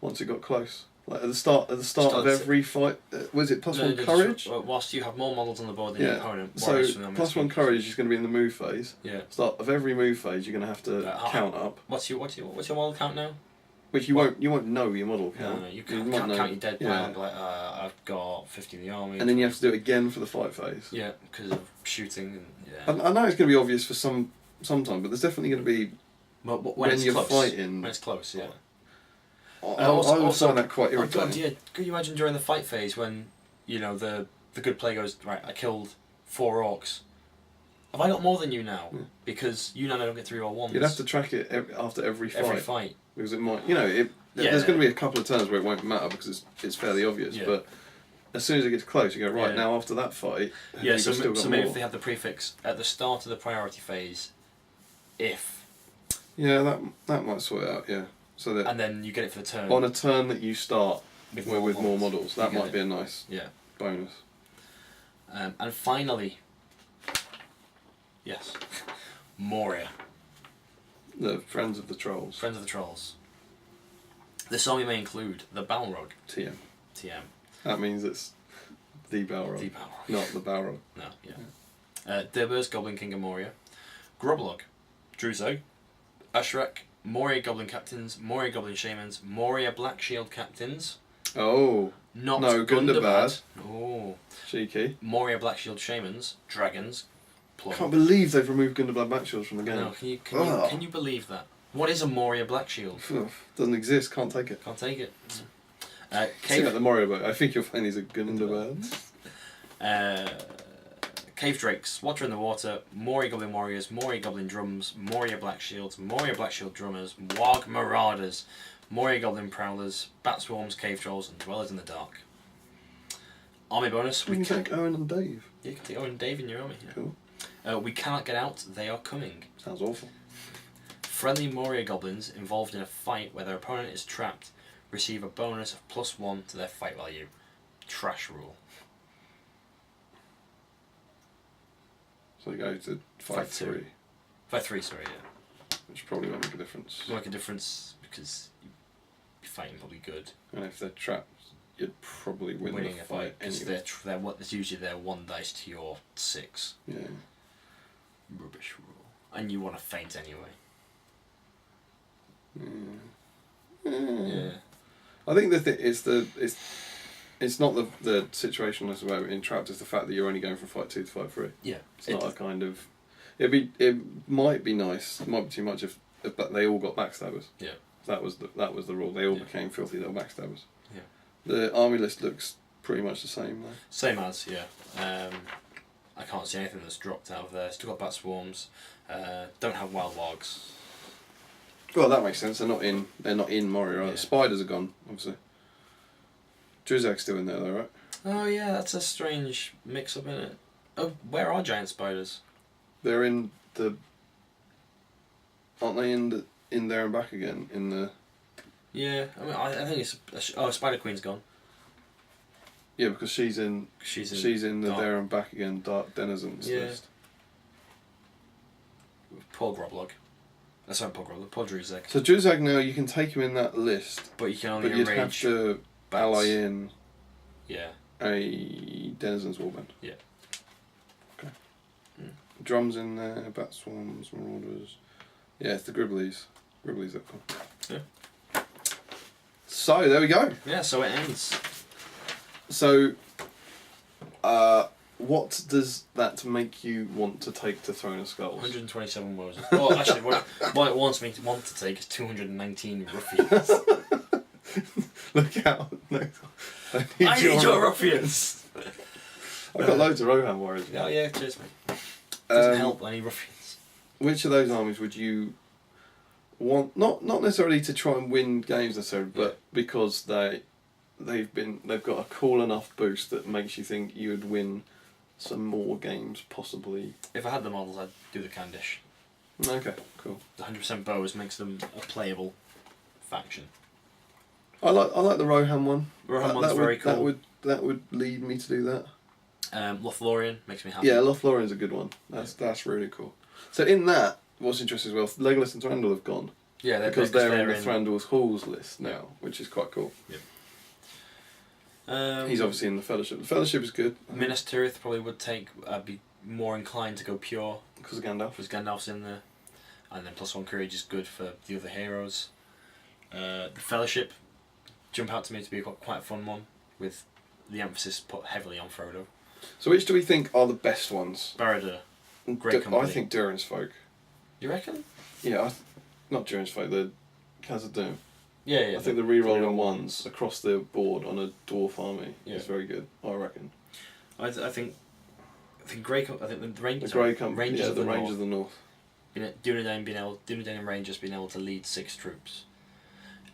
once it got close. Like at the start of every fight, was it +1 courage? Whilst you have more models on the board than your opponent, so warriors from them +1 courage is going to be in the move phase. Yeah. Start of every move phase, you're going to have to count up. What's your model count now? Which you won't know your model count. No, you can't count your dead pile and be like, I've got 50 in the army. And then you have to do it again for the fight phase. Yeah, because of shooting and I know it's going to be obvious for some time, but there's definitely going to be when you're close. fighting. When it's close, yeah. I would find that quite irritating. God, yeah, could you imagine during the fight phase when, you know, the good player goes, right, I killed 4 orcs. Have I got more than you now? Yeah. Because you now don't get 3 or 1s. You'd have to track it after every fight. Every fight. Because it might, you know, there's going to be a couple of turns where it won't matter because it's fairly obvious. Yeah. But as soon as it gets close, you go, right, Yeah. now after that fight, Yeah, you've so still got maybe more. if they have the prefix at the start of the priority phase, if. Yeah, that might sort it out, yeah. So that And then you get it for the turn. on a turn that you start with more models, that You get might be a nice Yeah. bonus. And finally, yes, Moria, The Friends of the Trolls. Friends of the Trolls. This army may include the Balrog, TM. TM, That means it's the Balrog, the Balrog. not the Balrog. No, yeah. Dirbers, Goblin King of Moria, Groblog, Druzo, Ashrak, Moria Goblin Captains, Moria Goblin Shamans, Moria Black Shield Captains. Oh, Not no, Gundabad. Oh. cheeky. Moria Black Shield Shamans, Dragons, I plural. can't believe they've removed Gundabad Backshields from the game. No, can you believe that? What is a Moria Black Shield? Doesn't exist. Can't take it. Can't take it. Sing out the Moria boat. I think you'll find these are good in the bird. Cave Drakes, Water in the Water, Moria Goblin Warriors, Moria Goblin Drums, Moria Black Shields, Moria Black Shield Drummers, Warg Marauders, Moria Goblin Prowlers, Bat Swarms, Cave Trolls, and Dwellers in the Dark. Army bonus. We can take Owen and Dave. You can take Owen and Dave in your army. Yeah. Cool. We cannot get out, they are coming. Sounds awful. Friendly Moria Goblins involved in a fight where their opponent is trapped receive a bonus of +1 to their fight value. Trash rule. So you go to 5-3. 5-3, sorry, yeah. Which probably won't make a difference. It'll make a difference because you're fighting probably good. And if they're trapped, you'd probably win the fight anyway. It's usually their 1 dice to your 6. Yeah. Rubbish rule. And you want to feint anyway. Yeah. I think it's not the situation as well in trapped. It's the fact that you're only going from fight 2 to fight 3. Yeah. It's not a kind of. It might be nice. It might be too much if but they all got backstabbers. Yeah. That was the rule. They all became filthy little backstabbers. Yeah. The army list looks pretty much the same though. Same as, yeah. I can't see anything that's dropped out of there. Still got Bat Swarms. Don't have Wild Wargs. Well, that makes sense. They're not in Moria, right? Yeah. The spiders are gone, obviously. Drizag's still in there though, right? Oh yeah, that's a strange mix-up, isn't it? Oh, where are giant spiders? They're in the. Aren't they in there and back again in the? Yeah, I mean, I think it's Spider Queen's gone. Yeah, because she's in the Dark. there and back again Dark Denizens list. Poor Groblog. That's not poor Groblog. Poor Drizag. So Drizag now you can take him in that list, But you can only but you'd have enrage to bats. ally in Yeah. a Denizens Warband. Yeah. Okay. Drums in there, Bat Swarms, Marauders. Yeah, it's the Gribblies. Gribblies that come. Yeah. So there we go. Yeah, so it ends. So, what does that make you want to take to Throne of Skulls? 127 woes. Well, actually, what it wants me to want to take is 219 ruffians. Look out. No. I I need your ruffians! I've got loads of Rohan warriors. Oh yeah, cheers mate. Doesn't help, I need ruffians. Which of those armies would you want, not necessarily to try and win games necessarily, but because they've got a cool enough boost that makes you think you would win some more games possibly? If I had the models, I'd do the Candish. Okay, cool. The 100% bows makes them a playable faction. I like the Rohan one. Rohan one's very cool. That would lead me to do that. Lothlorien makes me happy. Yeah, Lothlorien's a good one. That's really cool. So in that, what's interesting as well, Legolas and Thranduil have gone. Yeah, because they're in the Thranduil's Halls list now, which is quite cool. Yeah. He's obviously in the Fellowship. The Fellowship is good. Minas Tirith probably would be more inclined to go pure because of Gandalf. Because Gandalf's in there, and then +1 courage is good for the other heroes. The Fellowship jump out to me to be quite a fun one, with the emphasis put heavily on Frodo. So which do we think are the best ones? Barad-dûr. Great company. I think Durin's Folk. You reckon? Yeah, not Durin's Folk, the Khazad-dûm. Yeah. I think the re-rolling ones across the board on a dwarf army is very good. I reckon. I think Grey. I think the Rangers. The Grey Company. Rangers Yeah, of the the Rangers of the North. Dunedain and Rangers being able to lead 6 troops.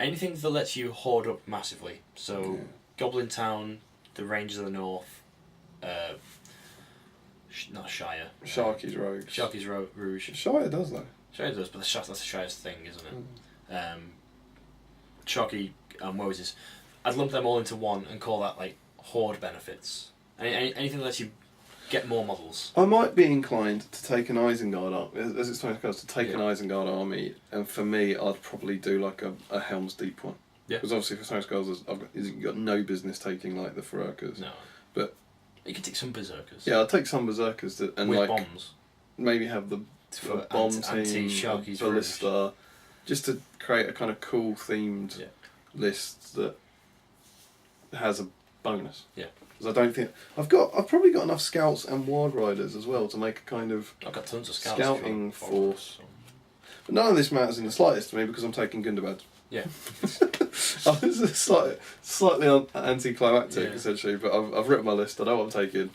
Anything that lets you hoard up massively. So Goblin Town, the Rangers of the North. Not Shire. Sharky's Rogues. Sharky's Rouge. Shire does though. Shire does, but that's the Shire's thing, isn't it? Sharky and Moses. I'd lump them all into one and call that like horde benefits. Anything that lets you get more models. I might be inclined to take an Isengard army, as it's time goes, to take an Isengard army, and for me, I'd probably do like a Helm's Deep one. Yeah. Because obviously for Snow Skulls, you've got no business taking like the Ferukas. No. But you can take some Berserkers. Yeah, I'll take some Berserkers and with like bombs. Maybe have the bomb team, ballista, just to create a kind of cool themed list that has a bonus. Yeah. Because I don't think I've probably got enough scouts and ward riders as well to make a kind of I've got tons of scouting force. But none of this matters in the slightest to me because I'm taking Gundabad. Yeah. It's slightly anticlimactic, essentially, but I've written my list. I know what I'm taking.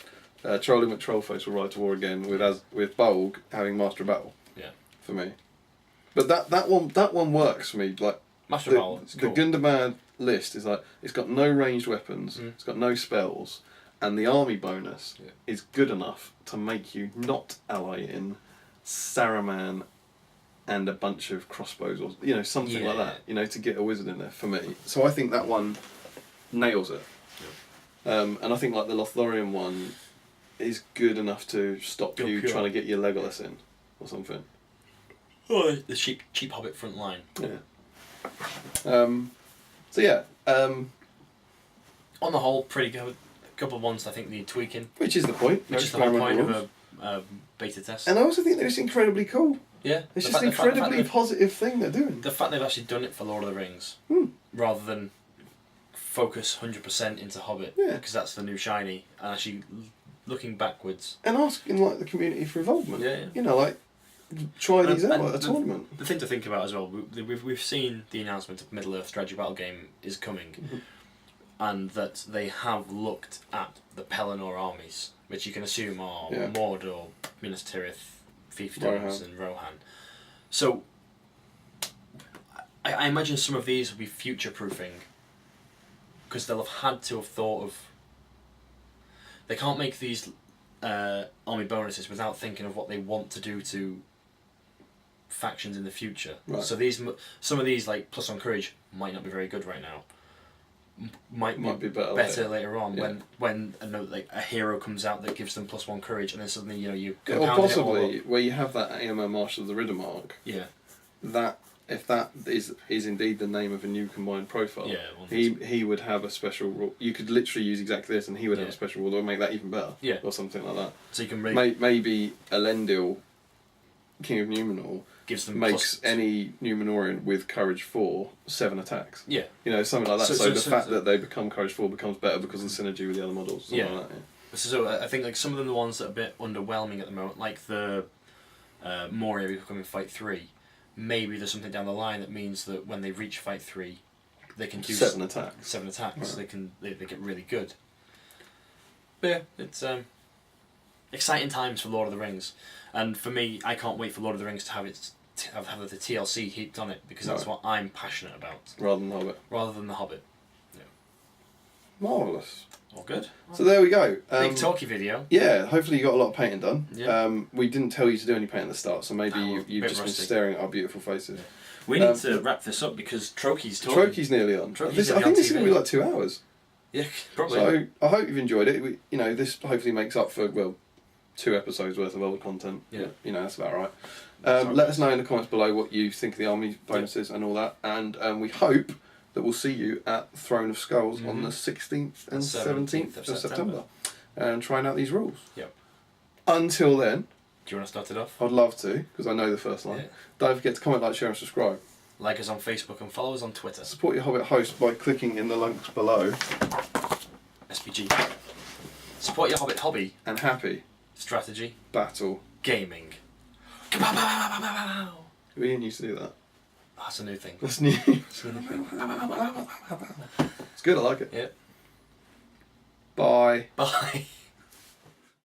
Trolling with Trollface will ride to war again with Bolg having Master of Battle. Yeah. For me. But that one works for me. Like Master of Battle. It's cool. The Gundabad list is like it's got no ranged weapons, it's got no spells, and the army bonus is good enough to make you not ally in Saruman and a bunch of crossbows or something like that. To get a wizard in there for me. So I think that one nails it. Yeah. And I think like the Lothlorien one is good enough to stop you trying to get your Legolas in or something. Oh, the cheap Hobbit front line. Yeah. So yeah. On the whole, pretty good. A couple of ones I think need tweaking. Which is the point. Which is the whole point of a beta test. And I also think that it's incredibly cool. Yeah. It's just an incredibly positive thing they're doing. The fact they've actually done it for Lord of the Rings, rather than focus 100% into Hobbit, because that's the new shiny, and actually looking backwards. And asking like the community for involvement. Yeah. Like try these out at a tournament. The thing to think about as well, we've seen the announcement of Middle Earth Strategy Battle Game is coming, and that they have looked at the Pelennor armies, which you can assume are Mordor, Minas Tirith, Fiefdoms and Rohan. So I imagine some of these will be future-proofing, because they'll have had to have thought of... They can't make these army bonuses without thinking of what they want to do to factions in the future. Right. So some of these, like +1 courage, might not be very good right now. Might be better later on when a hero comes out that gives them +1 courage, and then suddenly you or possibly where you have that AMO Marshal of the Riddermark. Yeah. That if that is indeed the name of a new combined profile, he would have a special rule. You could literally use exactly this, and he would have a special rule that would make that even better. Yeah. Or something like that. So you can maybe Elendil, King of Numenor, makes any Numenorian with Courage 4 7 attacks. Yeah. Something like that. So the fact that they become Courage 4 becomes better because of the synergy with the other models. Like that, So I think like some of them are the ones that are a bit underwhelming at the moment, like the Moria becoming Fight 3. Maybe there's something down the line that means that when they reach Fight 3, they can do 7 attacks. 7 attacks. Right. They get really good. But yeah, it's exciting times for Lord of the Rings, and for me, I can't wait for Lord of the Rings to have the TLC heaped on it, because that's what I'm passionate about. Rather than The Hobbit. Yeah. Marvellous. All good. So there we go. Big talky video. Yeah, hopefully you got a lot of painting done. Yeah. We didn't tell you to do any painting at the start, so maybe you've just been staring at our beautiful faces. Yeah. We need to wrap this up because Troki's talking. Troki's nearly on. I think this is going to be like 2 hours. Yeah, probably. So I hope you've enjoyed it. This hopefully makes up for 2 episodes worth of old content. Yeah. That's about right. Let us know in the comments below what you think of the army bonuses and all that, and we hope that we'll see you at Throne of Skulls on the 16th and 17th of September and trying out these rules. Yep. Until then... Do you want to start it off? I'd love to, because I know the first line. Yeah. Don't forget to comment, like, share and subscribe. Like us on Facebook and follow us on Twitter. Support your Hobbit host by clicking in the links below. SPG. Support your Hobbit hobby. And happy. Strategy. Battle. Gaming. We didn't used to do that. That's a new thing. That's new. It's good, I like it. Yeah. Bye. Bye.